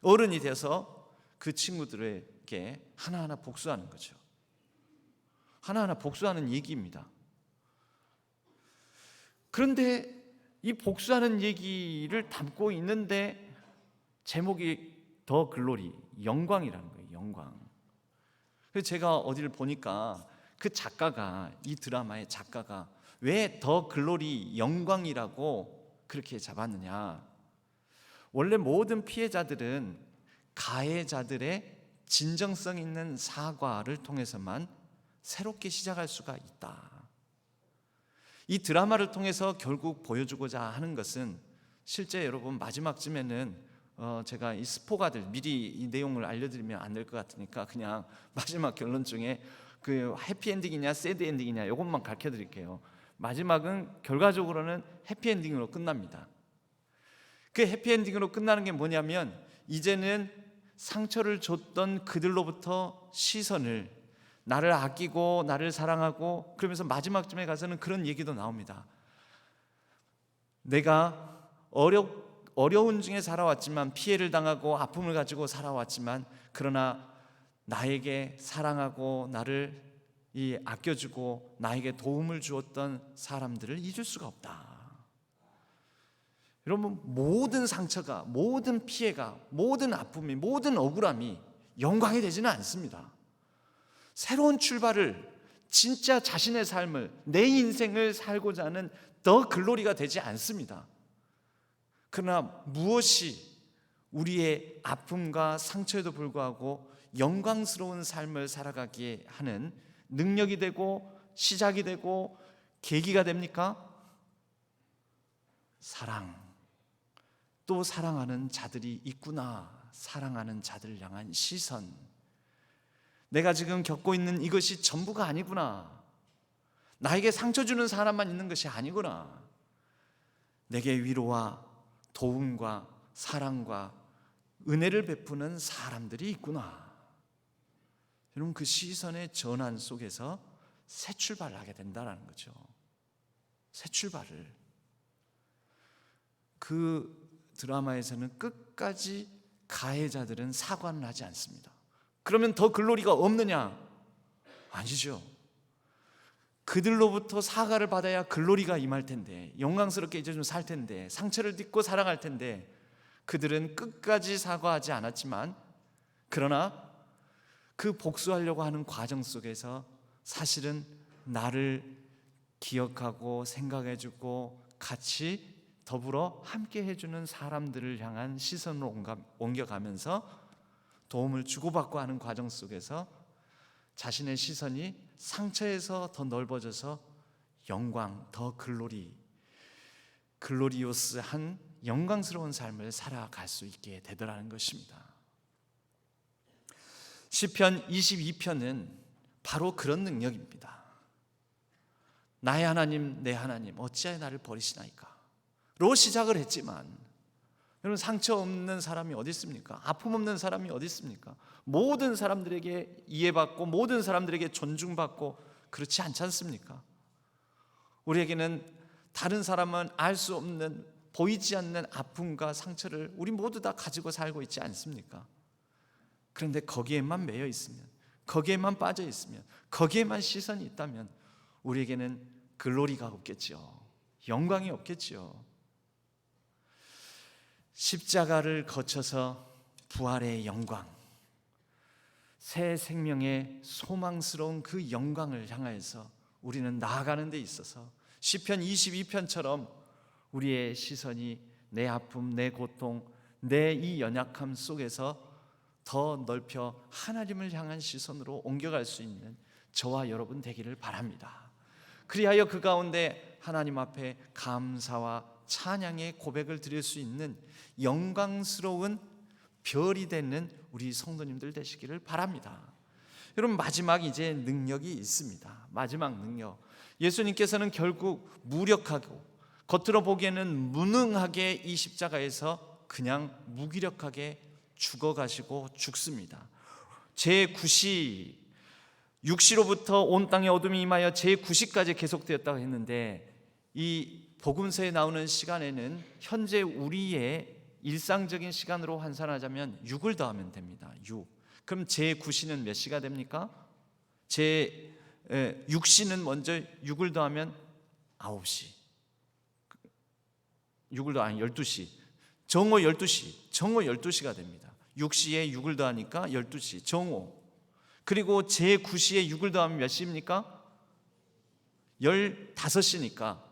어른이 돼서 그 친구들에게 하나하나 복수하는 거죠. 하나하나 복수하는 얘기입니다. 그런데 이 복수하는 얘기를 담고 있는데 제목이 더 글로리, 영광이라는 거예요. 영광. 그래서 제가 어디를 보니까 그 작가가, 이 드라마의 작가가 왜 더 글로리, 영광이라고 그렇게 잡았느냐. 원래 모든 피해자들은 가해자들의 진정성 있는 사과를 통해서만 새롭게 시작할 수가 있다. 이 드라마를 통해서 결국 보여주고자 하는 것은, 실제 여러분 마지막쯤에는 제가 이 스포가 미리 이 내용을 알려드리면 안 될 것 같으니까 그냥 마지막 결론 중에 그 해피엔딩이냐 새드엔딩이냐 이것만 가르쳐드릴게요. 마지막은 결과적으로는 해피엔딩으로 끝납니다. 그 해피엔딩으로 끝나는 게 뭐냐면, 이제는 상처를 줬던 그들로부터 시선을, 나를 아끼고 나를 사랑하고, 그러면서 마지막쯤에 가서는 그런 얘기도 나옵니다. 내가 어려운 중에 살아왔지만, 피해를 당하고 아픔을 가지고 살아왔지만, 그러나 나에게 사랑하고 나를 아껴주고 나에게 도움을 주었던 사람들을 잊을 수가 없다. 여러분, 모든 상처가, 모든 피해가, 모든 아픔이, 모든 억울함이 영광이 되지는 않습니다. 새로운 출발을, 진짜 자신의 삶을, 내 인생을 살고자 하는 더 글로리가 되지 않습니다. 그러나 무엇이 우리의 아픔과 상처에도 불구하고 영광스러운 삶을 살아가게 하는 능력이 되고 시작이 되고 계기가 됩니까? 사랑. 또 사랑하는 자들이 있구나. 사랑하는 자들을 향한 시선. 내가 지금 겪고 있는 이것이 전부가 아니구나. 나에게 상처 주는 사람만 있는 것이 아니구나. 내게 위로와 도움과 사랑과 은혜를 베푸는 사람들이 있구나. 여러분, 그 시선의 전환 속에서 새 출발을 하게 된다는 거죠. 새 출발을. 그 드라마에서는 끝까지 가해자들은 사과는 하지 않습니다. 그러면 더 글로리가 없느냐? 아니죠. 그들로부터 사과를 받아야 글로리가 임할 텐데, 영광스럽게 이제 좀 살 텐데, 상처를 딛고 살아갈 텐데, 그들은 끝까지 사과하지 않았지만, 그러나 그 복수하려고 하는 과정 속에서 사실은 나를 기억하고 생각해주고 같이 더불어 함께 해주는 사람들을 향한 시선을 옮겨가면서 도움을 주고받고 하는 과정 속에서 자신의 시선이 상처에서 더 넓어져서 영광, 더 글로리오스한 영광스러운 삶을 살아갈 수 있게 되더라는 것입니다. 시편 22편은 바로 그런 능력입니다. 나의 하나님 내 하나님 어찌하여 나를 버리시나이까 로 시작을 했지만, 여러분, 상처 없는 사람이 어디 있습니까? 아픔 없는 사람이 어디 있습니까? 모든 사람들에게 이해받고 모든 사람들에게 존중받고 그렇지 않지 않습니까? 우리에게는 다른 사람은 알 수 없는, 보이지 않는 아픔과 상처를 우리 모두 다 가지고 살고 있지 않습니까? 그런데 거기에만 매여 있으면, 거기에만 빠져 있으면, 거기에만 시선이 있다면 우리에게는 글로리가 없겠죠. 영광이 없겠죠. 십자가를 거쳐서 부활의 영광, 새 생명의 소망스러운 그 영광을 향하여서 우리는 나아가는 데 있어서 시편 22편처럼 우리의 시선이 내 아픔, 내 고통, 내 이 연약함 속에서 더 넓혀 하나님을 향한 시선으로 옮겨갈 수 있는 저와 여러분 되기를 바랍니다. 그리하여 그 가운데 하나님 앞에 감사와 찬양의 고백을 드릴 수 있는 영광스러운 별이 되는 우리 성도님들 되시기를 바랍니다. 여러분, 마지막 이제 능력이 있습니다. 마지막 능력. 예수님께서는 결국 무력하고 겉으로 보기에는 무능하게 이 십자가에서 그냥 무기력하게 죽어가시고 죽습니다. 제9시, 육시로부터 온 땅에 어둠이 임하여 제9시까지 계속되었다고 했는데, 이 복음서에 나오는 시간에는 현재 우리의 일상적인 시간으로 환산하자면 6을 더하면 됩니다. 6. 그럼 제9시는 몇 시가 됩니까? 제6시는 먼저 6을 더하면 9시, 6을 더하면 12시, 정오 12시, 정오 12시가 됩니다. 6시에 6을 더하니까 12시, 정오. 그리고 제9시에 6을 더하면 몇 시입니까? 15시니까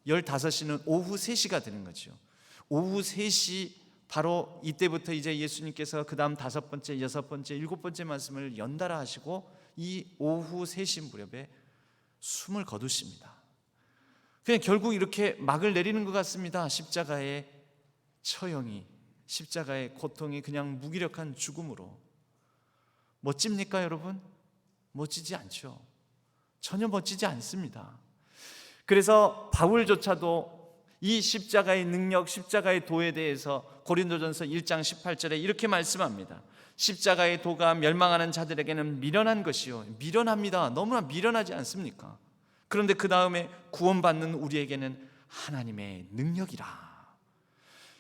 15시는 오후 3시가 되는 거죠. 오후 3시, 바로 이때부터 이제 예수님께서 그 다음 5번째, 6번째, 7번째 말씀을 연달아 하시고 이 오후 3시 무렵에 숨을 거두십니다. 그냥 결국 이렇게 막을 내리는 것 같습니다. 십자가의 처형이, 십자가의 고통이 그냥 무기력한 죽음으로. 멋집니까 여러분? 멋지지 않죠. 전혀 멋지지 않습니다. 그래서 바울조차도 이 십자가의 능력, 십자가의 도에 대해서 고린도전서 1장 18절에 이렇게 말씀합니다. 십자가의 도가 멸망하는 자들에게는 미련한 것이요, 미련합니다. 너무나 미련하지 않습니까? 그런데 그 다음에 구원받는 우리에게는 하나님의 능력이라.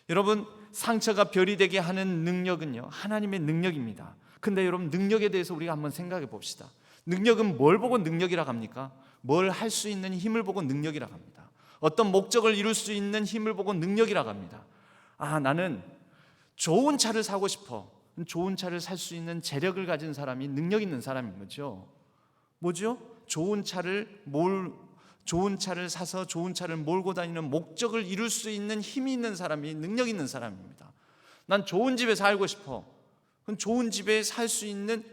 여러분, 상처가 별이 되게 하는 능력은요, 하나님의 능력입니다. 근데 여러분, 능력에 대해서 우리가 한번 생각해 봅시다. 능력은 뭘 보고 능력이라고 합니까? 뭘 할 수 있는 힘을 보고 능력이라고 합니다. 어떤 목적을 이룰 수 있는 힘을 보고 능력이라고 합니다. 아, 나는 좋은 차를 사고 싶어. 좋은 차를 살 수 있는 재력을 가진 사람이 능력 있는 사람인 거죠. 뭐죠? 좋은 차를 사서 좋은 차를 몰고 다니는 목적을 이룰 수 있는 힘이 있는 사람이 능력 있는 사람입니다. 난 좋은 집에 살고 싶어. 그럼 좋은 집에 살 수 있는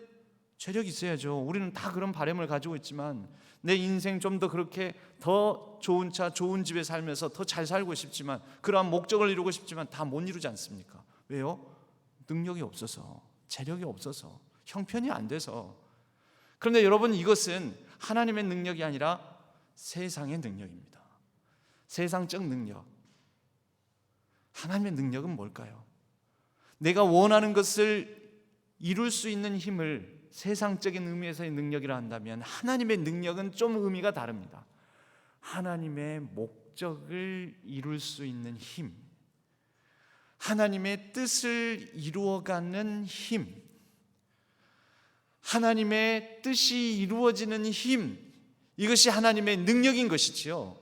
재력이 있어야죠. 우리는 다 그런 바람을 가지고 있지만, 내 인생 좀 더 그렇게 더 좋은 차, 좋은 집에 살면서 더 잘 살고 싶지만, 그러한 목적을 이루고 싶지만 다 못 이루지 않습니까? 왜요? 능력이 없어서, 재력이 없어서, 형편이 안 돼서. 그런데 여러분, 이것은 하나님의 능력이 아니라 세상의 능력입니다. 세상적 능력. 하나님의 능력은 뭘까요? 내가 원하는 것을 이룰 수 있는 힘을 세상적인 의미에서의 능력이라 한다면, 하나님의 능력은 좀 의미가 다릅니다. 하나님의 목적을 이룰 수 있는 힘, 하나님의 뜻을 이루어가는 힘, 하나님의 뜻이 이루어지는 힘, 이것이 하나님의 능력인 것이지요.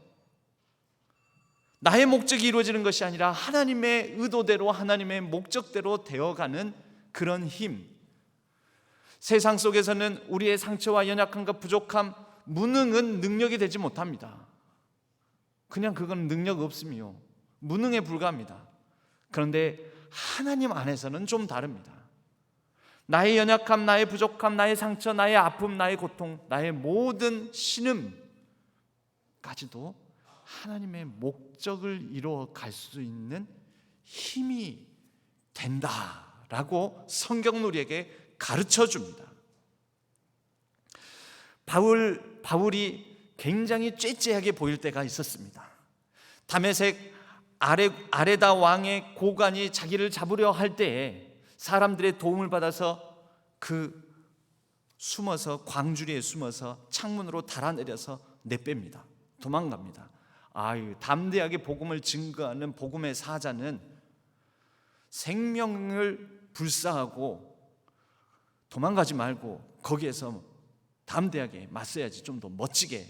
나의 목적이 이루어지는 것이 아니라 하나님의 의도대로, 하나님의 목적대로 되어가는 그런 힘. 세상 속에서는 우리의 상처와 연약함과 부족함, 무능은 능력이 되지 못합니다. 그냥 그건 능력 없음이요, 무능에 불과합니다. 그런데 하나님 안에서는 좀 다릅니다. 나의 연약함, 나의 부족함, 나의 상처, 나의 아픔, 나의 고통, 나의 모든 신음까지도 하나님의 목적을 이루어갈 수 있는 힘이 된다라고 성경은 우리에게 가르쳐 줍니다. 바울이 굉장히 꾀죄하게 보일 때가 있었습니다. 다메섹 아레다 왕의 고관이 자기를 잡으려 할 때에 사람들의 도움을 받아서 숨어서 광주리에 숨어서 창문으로 달아내려서 내뺍니다. 도망갑니다. 담대하게 복음을 증거하는 복음의 사자는 생명을 불사하고 도망가지 말고 거기에서 담대하게 맞서야지, 좀 더 멋지게.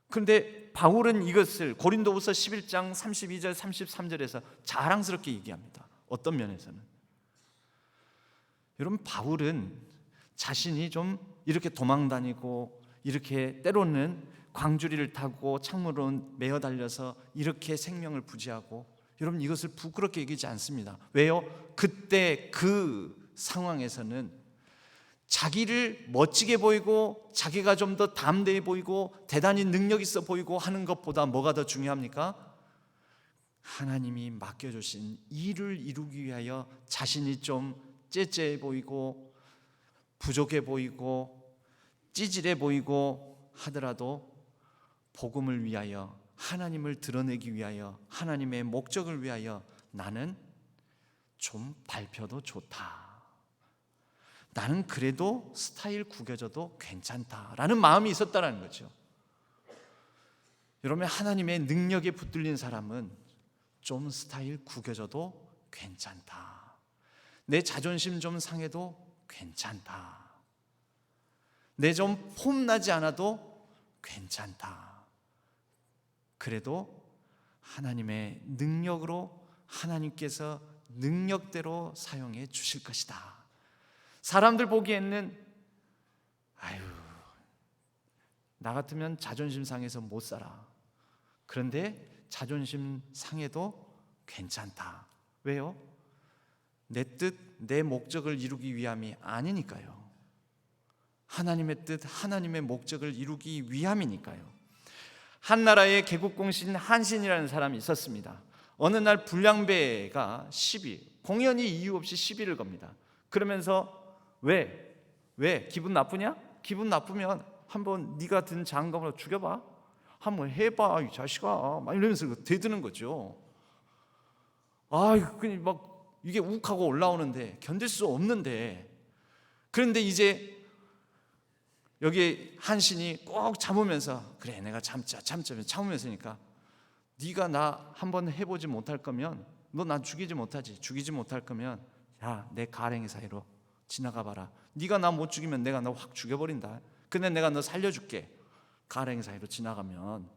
그런데 바울은 이것을 고린도후서 11장 32절 33절에서 자랑스럽게 얘기합니다. 어떤 면에서는 여러분, 바울은 자신이 좀 이렇게 도망다니고 이렇게 때로는 광주리를 타고 창문으로 메어 달려서 이렇게 생명을 부지하고, 여러분 이것을 부끄럽게 얘기하지 않습니다. 왜요? 그때 그 상황에서는 자기를 멋지게 보이고 자기가 좀 더 담대해 보이고 대단히 능력 있어 보이고 하는 것보다 뭐가 더 중요합니까? 하나님이 맡겨주신 일을 이루기 위하여 자신이 좀 째째해 보이고 부족해 보이고 찌질해 보이고 하더라도 복음을 위하여, 하나님을 드러내기 위하여, 하나님의 목적을 위하여 나는 좀 밟혀도 좋다, 나는 그래도 스타일 구겨져도 괜찮다라는 마음이 있었다는 거죠. 여러분, 하나님의 능력에 붙들린 사람은 좀 스타일 구겨져도 괜찮다, 내 자존심 좀 상해도 괜찮다, 내 좀 폼나지 않아도 괜찮다, 그래도 하나님의 능력으로 하나님께서 능력대로 사용해 주실 것이다. 사람들 보기에는 나 같으면 자존심 상해서 못 살아. 그런데 자존심 상해도 괜찮다. 왜요? 내 뜻, 내 목적을 이루기 위함이 아니니까요. 하나님의 뜻, 하나님의 목적을 이루기 위함이니까요. 한나라의 개국공신 한신이라는 사람이 있었습니다. 어느 날 불량배가 공연히 이유 없이 시비를 겁니다. 그러면서 왜 기분 나쁘냐? 기분 나쁘면 한번 네가 든 장검으로 죽여봐, 한번 해봐 이 자식아, 막 이러면서 대드는 거죠. 그냥 막 이게 욱하고 올라오는데 견딜 수 없는데, 그런데 이제 여기 한신이 꼭 참으면서, 그래 내가 참으면서니까 네가 나 한번 해보지 못할 거면, 너 나 죽이지 못할 거면 야, 내 가랭이 사이로 지나가 봐라. 네가 나 못 죽이면 내가 너 확 죽여버린다. 근데 내가 너 살려줄게. 가랭이 사이로 지나가면.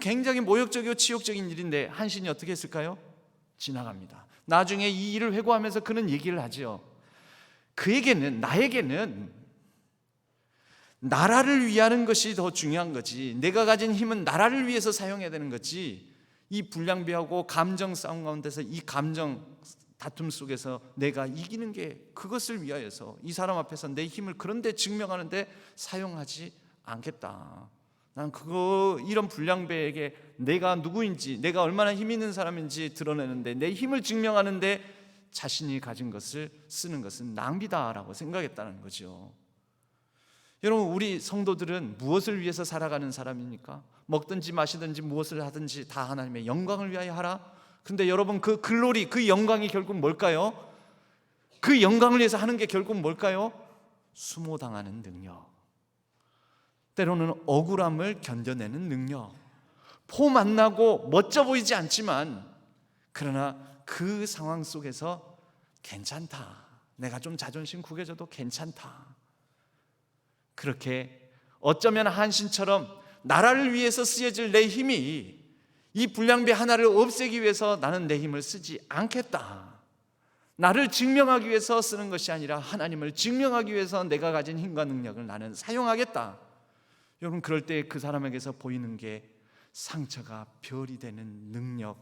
굉장히 모욕적이고 치욕적인 일인데 한신이 어떻게 했을까요? 지나갑니다. 나중에 이 일을 회고하면서 그는 얘기를 하죠. 나에게는 나라를 위하는 것이 더 중요한 거지, 내가 가진 힘은 나라를 위해서 사용해야 되는 거지, 이 불량배하고 감정 싸움 가운데서 이 감정 다툼 속에서 내가 이기는 게, 그것을 위하여서 이 사람 앞에서 내 힘을 그런데 증명하는데 사용하지 않겠다. 난 이런 불량배에게 내가 누구인지, 내가 얼마나 힘 있는 사람인지 드러내는데, 내 힘을 증명하는데 자신이 가진 것을 쓰는 것은 낭비다라고 생각했다는 거죠. 여러분, 우리 성도들은 무엇을 위해서 살아가는 사람입니까? 먹든지 마시든지 무엇을 하든지 다 하나님의 영광을 위하여 하라. 근데 여러분, 그 글로리, 그 영광이 결국 뭘까요? 그 영광을 위해서 하는 게 결국 뭘까요? 수모당하는 능력, 때로는 억울함을 견뎌내는 능력. 폼 안 나고 멋져 보이지 않지만, 그러나 그 상황 속에서 괜찮다, 내가 좀 자존심 구겨져도 괜찮다. 그렇게 어쩌면 한신처럼 나라를 위해서 쓰여질 내 힘이 이 불량배 하나를 없애기 위해서 나는 내 힘을 쓰지 않겠다, 나를 증명하기 위해서 쓰는 것이 아니라 하나님을 증명하기 위해서 내가 가진 힘과 능력을 나는 사용하겠다. 여러분, 그럴 때 그 사람에게서 보이는 게 상처가 별이 되는 능력,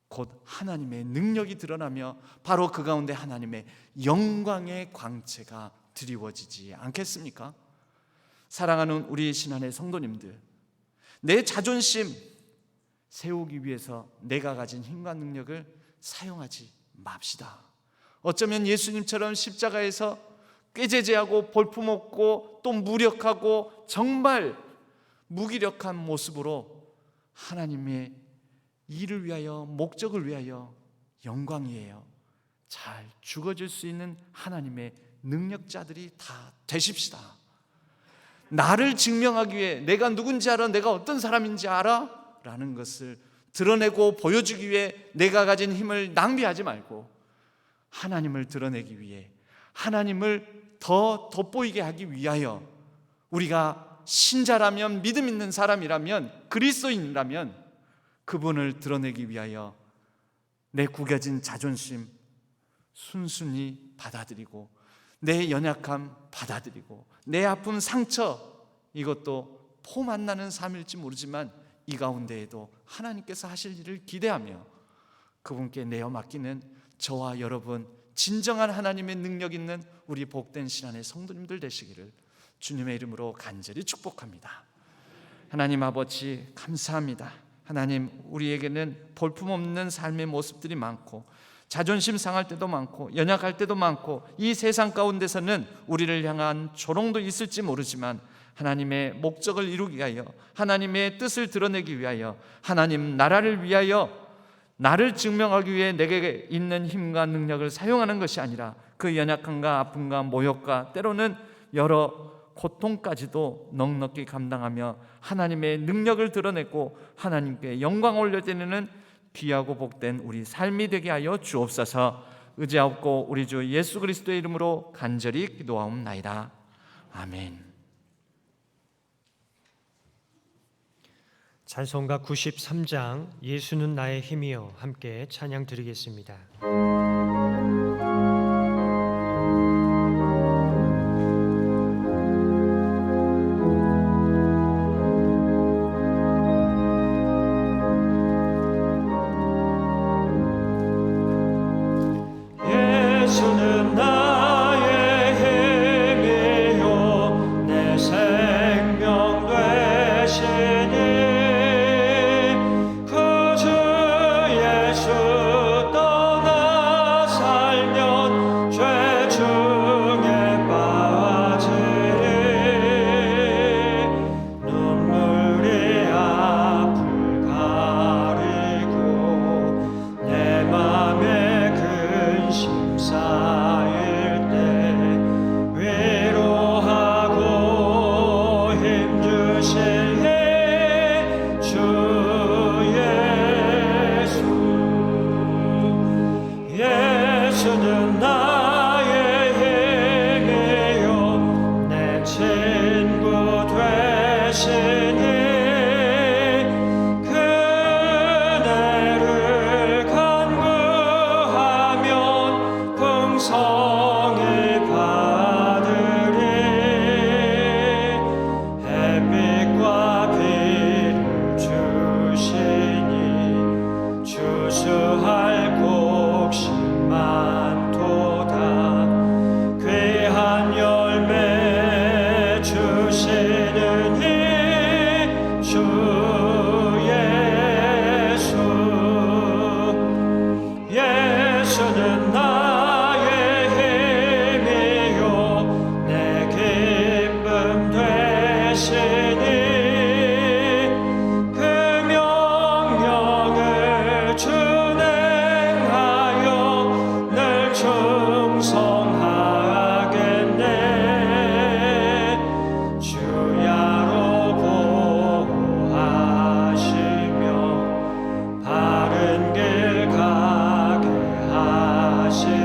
곧 하나님의 능력이 드러나며 바로 그 가운데 하나님의 영광의 광채가 드리워지지 않겠습니까? 사랑하는 우리 신안의 성도님들, 내 자존심 세우기 위해서 내가 가진 힘과 능력을 사용하지 맙시다. 어쩌면 예수님처럼 십자가에서 꾀죄죄하고 볼품없고 또 무력하고 정말 무기력한 모습으로 하나님의 일을 위하여, 목적을 위하여 영광이에요. 잘 죽어질 수 있는 하나님의 능력자들이 다 되십시다. 나를 증명하기 위해, 내가 누군지 알아, 내가 어떤 사람인지 알아? 라는 것을 드러내고 보여주기 위해 내가 가진 힘을 낭비하지 말고 하나님을 드러내기 위해, 하나님을 더 돋보이게 하기 위하여, 우리가 신자라면, 믿음 있는 사람이라면, 그리스도인이라면 그분을 드러내기 위하여 내 구겨진 자존심 순순히 받아들이고, 내 연약함 받아들이고, 내 아픔, 상처, 이것도 포 만나는 삶일지 모르지만 이 가운데에도 하나님께서 하실 일을 기대하며 그분께 내어 맡기는 저와 여러분, 진정한 하나님의 능력 있는 우리 복된 신안의 성도님들 되시기를 주님의 이름으로 간절히 축복합니다. 하나님 아버지, 감사합니다. 하나님, 우리에게는 볼품없는 삶의 모습들이 많고, 자존심 상할 때도 많고, 연약할 때도 많고, 이 세상 가운데서는 우리를 향한 조롱도 있을지 모르지만 하나님의 목적을 이루기 위하여, 하나님의 뜻을 드러내기 위하여, 하나님 나라를 위하여, 나를 증명하기 위해 내게 있는 힘과 능력을 사용하는 것이 아니라 그 연약함과 아픔과 모욕과 때로는 여러 고통까지도 넉넉히 감당하며 하나님의 능력을 드러내고 하나님께 영광 올려드리는 귀하고 복된 우리 삶이 되게 하여 주옵소서. 의지하옵고 우리 주 예수 그리스도의 이름으로 간절히 기도하옵나이다. 아멘. 찬송가 93장 예수는 나의 힘이여 함께 찬양 드리겠습니다. 예수는 나의 힘이요 내 생명 되시니 그 주 예수 떠나 살면 죄 중에 빠지리 눈물이 앞을 가리고 내 맘에 근심 쌓일 때 위로하고 힘주실 주 예수. 예수는 나의 힘이요 내 친구 되시니 그네를 간구하면 풍성히 받으리 햇빛과 비를 주시니 주수할 곡식 많도다 귀한 열매 주시는 이 주 예수. 예수는 나의 힘이요 내 기쁨 되시니 그 명령을 준행하여 늘 충성하겠네 주야로 보호하시며 바른 길 가게 하시네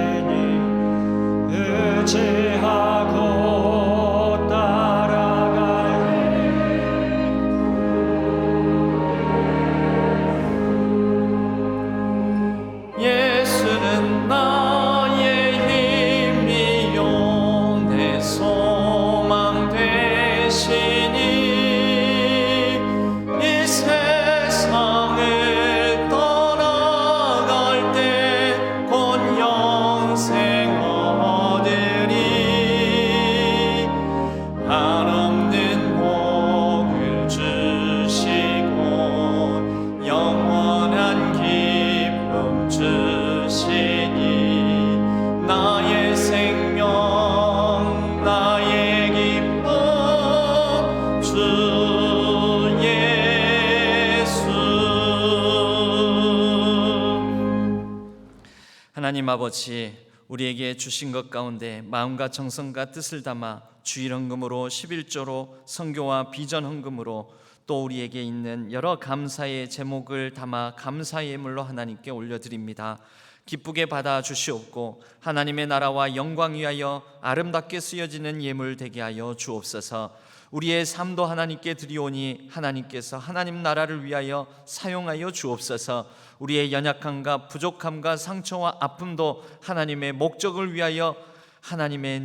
하나님 아버지, 우리에게 주신 것 가운데 마음과 정성과 뜻을 담아 주일 헌금으로 11조로 선교와 비전 헌금으로 또 우리에게 있는 여러 감사의 제목을 담아 감사의 예물로 하나님께 올려드립니다. 기쁘게 받아 주시옵고 하나님의 나라와 영광 위하여 아름답게 쓰여지는 예물 되게 하여 주옵소서. 우리의 삶도 하나님께 드리오니 하나님께서 하나님 나라를 위하여 사용하여 주옵소서. 우리의 연약함과 부족함과 상처와 아픔도 하나님의 목적을 위하여 하나님의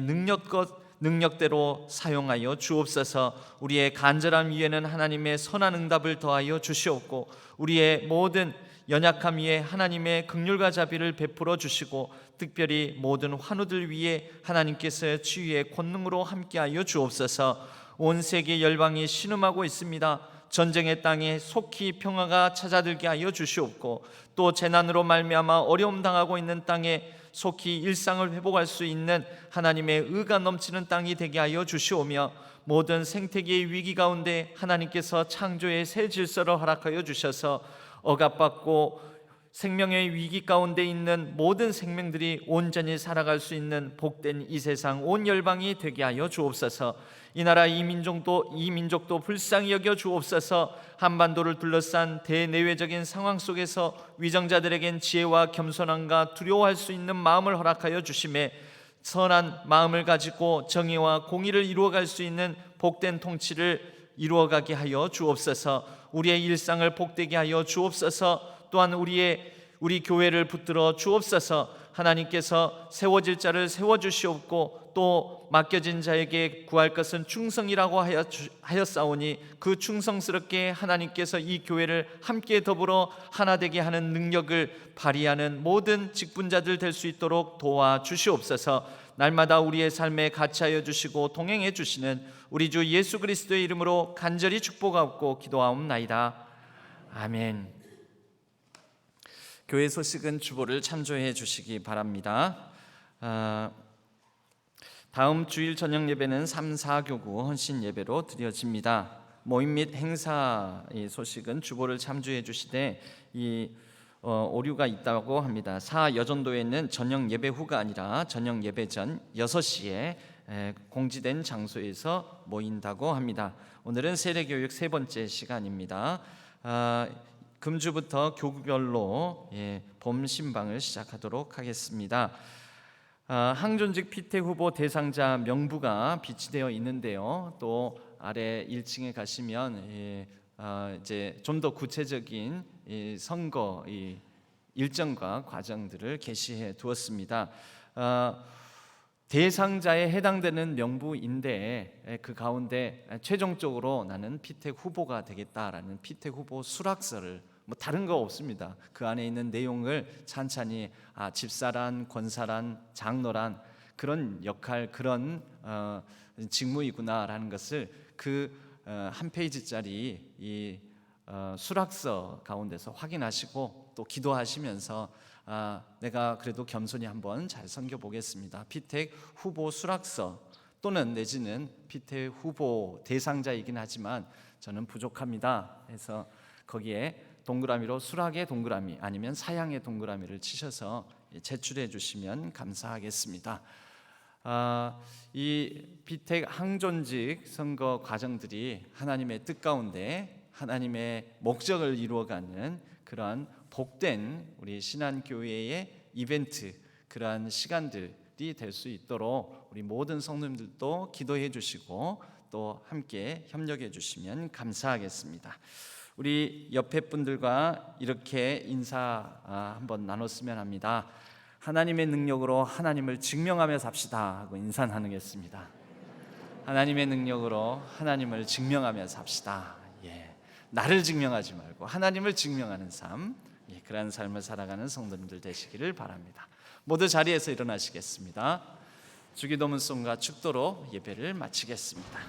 능력대로 사용하여 주옵소서. 우리의 간절함 위에는 하나님의 선한 응답을 더하여 주시옵고 우리의 모든 연약함 위에 하나님의 긍휼과 자비를 베풀어 주시고 특별히 모든 환우들 위에 하나님께서 치유의 권능으로 함께하여 주옵소서. 온 세계 열방이 신음하고 있습니다. 전쟁의 땅에 속히 평화가 찾아들게 하여 주시옵고 또 재난으로 말미암아 어려움 당하고 있는 땅에 속히 일상을 회복할 수 있는 하나님의 의가 넘치는 땅이 되게 하여 주시오며 모든 생태계의 위기 가운데 하나님께서 창조의 새 질서를 허락하여 주셔서 억압받고 생명의 위기 가운데 있는 모든 생명들이 온전히 살아갈 수 있는 복된 이 세상 온 열방이 되게 하여 주옵소서. 이 나라 이 민족도 불쌍히 여겨 주옵소서. 한반도를 둘러싼 대내외적인 상황 속에서 위정자들에겐 지혜와 겸손함과 두려워할 수 있는 마음을 허락하여 주시매 선한 마음을 가지고 정의와 공의를 이루어갈 수 있는 복된 통치를 이루어가게 하여 주옵소서. 우리의 일상을 복되게 하여 주옵소서. 또한 우리 교회를 붙들어 주옵소서. 하나님께서 세워질 자를 세워주시옵고 또 맡겨진 자에게 구할 것은 충성이라고 하였사오니 그 충성스럽게 하나님께서 이 교회를 함께 더불어 하나 되게 하는 능력을 발휘하는 모든 직분자들 될 수 있도록 도와주시옵소서. 날마다 우리의 삶에 같이하여 주시고 동행해 주시는 우리 주 예수 그리스도의 이름으로 간절히 축복하옵고 기도하옵나이다. 아멘. 교회 소식은 주보를 참조해 주시기 바랍니다. 다음 주일 저녁 예배는 3, 4교구 헌신 예배로 드려집니다. 모임 및 행사의 소식은 주보를 참조해 주시되 오류가 있다고 합니다. 여전도에는 저녁 예배 후가 아니라 저녁 예배 전 6시에 공지된 장소에서 모인다고 합니다. 오늘은 세례교육 세 번째 시간입니다. 금주부터 교구별로 봄 신방을 시작하도록 하겠습니다. 항존직 피택 후보 대상자 명부가 비치되어 있는데요. 또 아래 1층에 가시면 이제 좀 더 구체적인 선거 일정과 과정들을 게시해 두었습니다. 대상자에 해당되는 명부인데 그 가운데 최종적으로 나는 피택 후보가 되겠다라는 피택 후보 수락서를 다른 거 없습니다. 그 안에 있는 내용을 찬찬히 집사란, 권사란, 장로란 그런 역할, 그런 직무이구나라는 것을 그 한 페이지짜리 이 수락서 가운데서 확인하시고 또 기도하시면서 내가 그래도 겸손히 한번 잘 섬겨보겠습니다. 피택 후보 수락서 또는 내지는 피택 후보 대상자이긴 하지만 저는 부족합니다 해서 거기에 동그라미로 수락의 동그라미 아니면 사양의 동그라미를 치셔서 제출해 주시면 감사하겠습니다. 이 피택 항존직 선거 과정들이 하나님의 뜻 가운데 하나님의 목적을 이루어가는 그러한 복된 우리 신한교회의 이벤트, 그러한 시간들이 될 수 있도록 우리 모든 성도님들도 기도해 주시고 또 함께 협력해 주시면 감사하겠습니다. 우리 옆에 분들과 이렇게 인사 한번 나눴으면 합니다. 하나님의 능력으로 하나님을 증명하며 삽시다 하고 인사 나누겠습니다. 하나님의 능력으로 하나님을 증명하며 삽시다. 나를 증명하지 말고 하나님을 증명하는 삶, 그러한 삶을 살아가는 성도님들 되시기를 바랍니다. 모두 자리에서 일어나시겠습니다. 주기도문송과 축도로 예배를 마치겠습니다.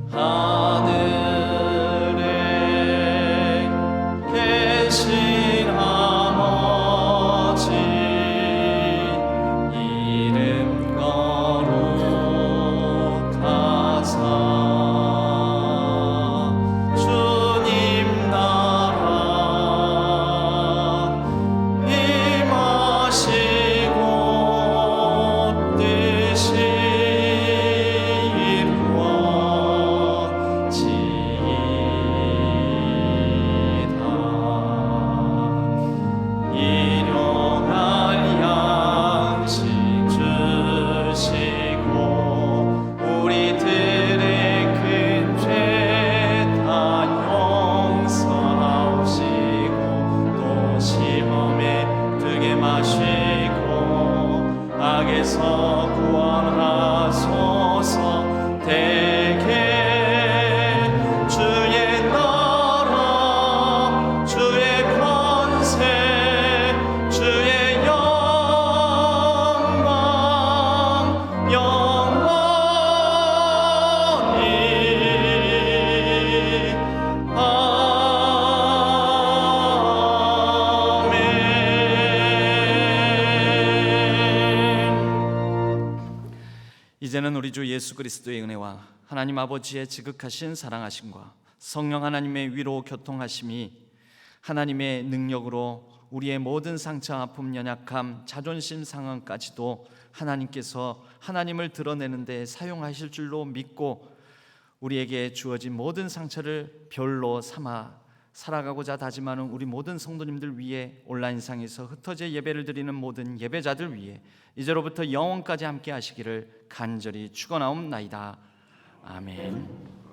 하늘에 계신 하나님 이제는 우리 주 예수 그리스도의 은혜와 하나님 아버지의 지극하신 사랑하심과 성령 하나님의 위로 교통하심이 하나님의 능력으로 우리의 모든 상처, 아픔, 연약함, 자존심 상황까지도 하나님께서 하나님을 드러내는 데 사용하실 줄로 믿고 우리에게 주어진 모든 상처를 별로 삼아 살아가고자 다짐하는 우리 모든 성도님들 위해 온라인상에서 흩어져 예배를 드리는 모든 예배자들 위해 이제로부터 영원까지 함께 하시기를 간절히 축원하옵나이다. 아멘.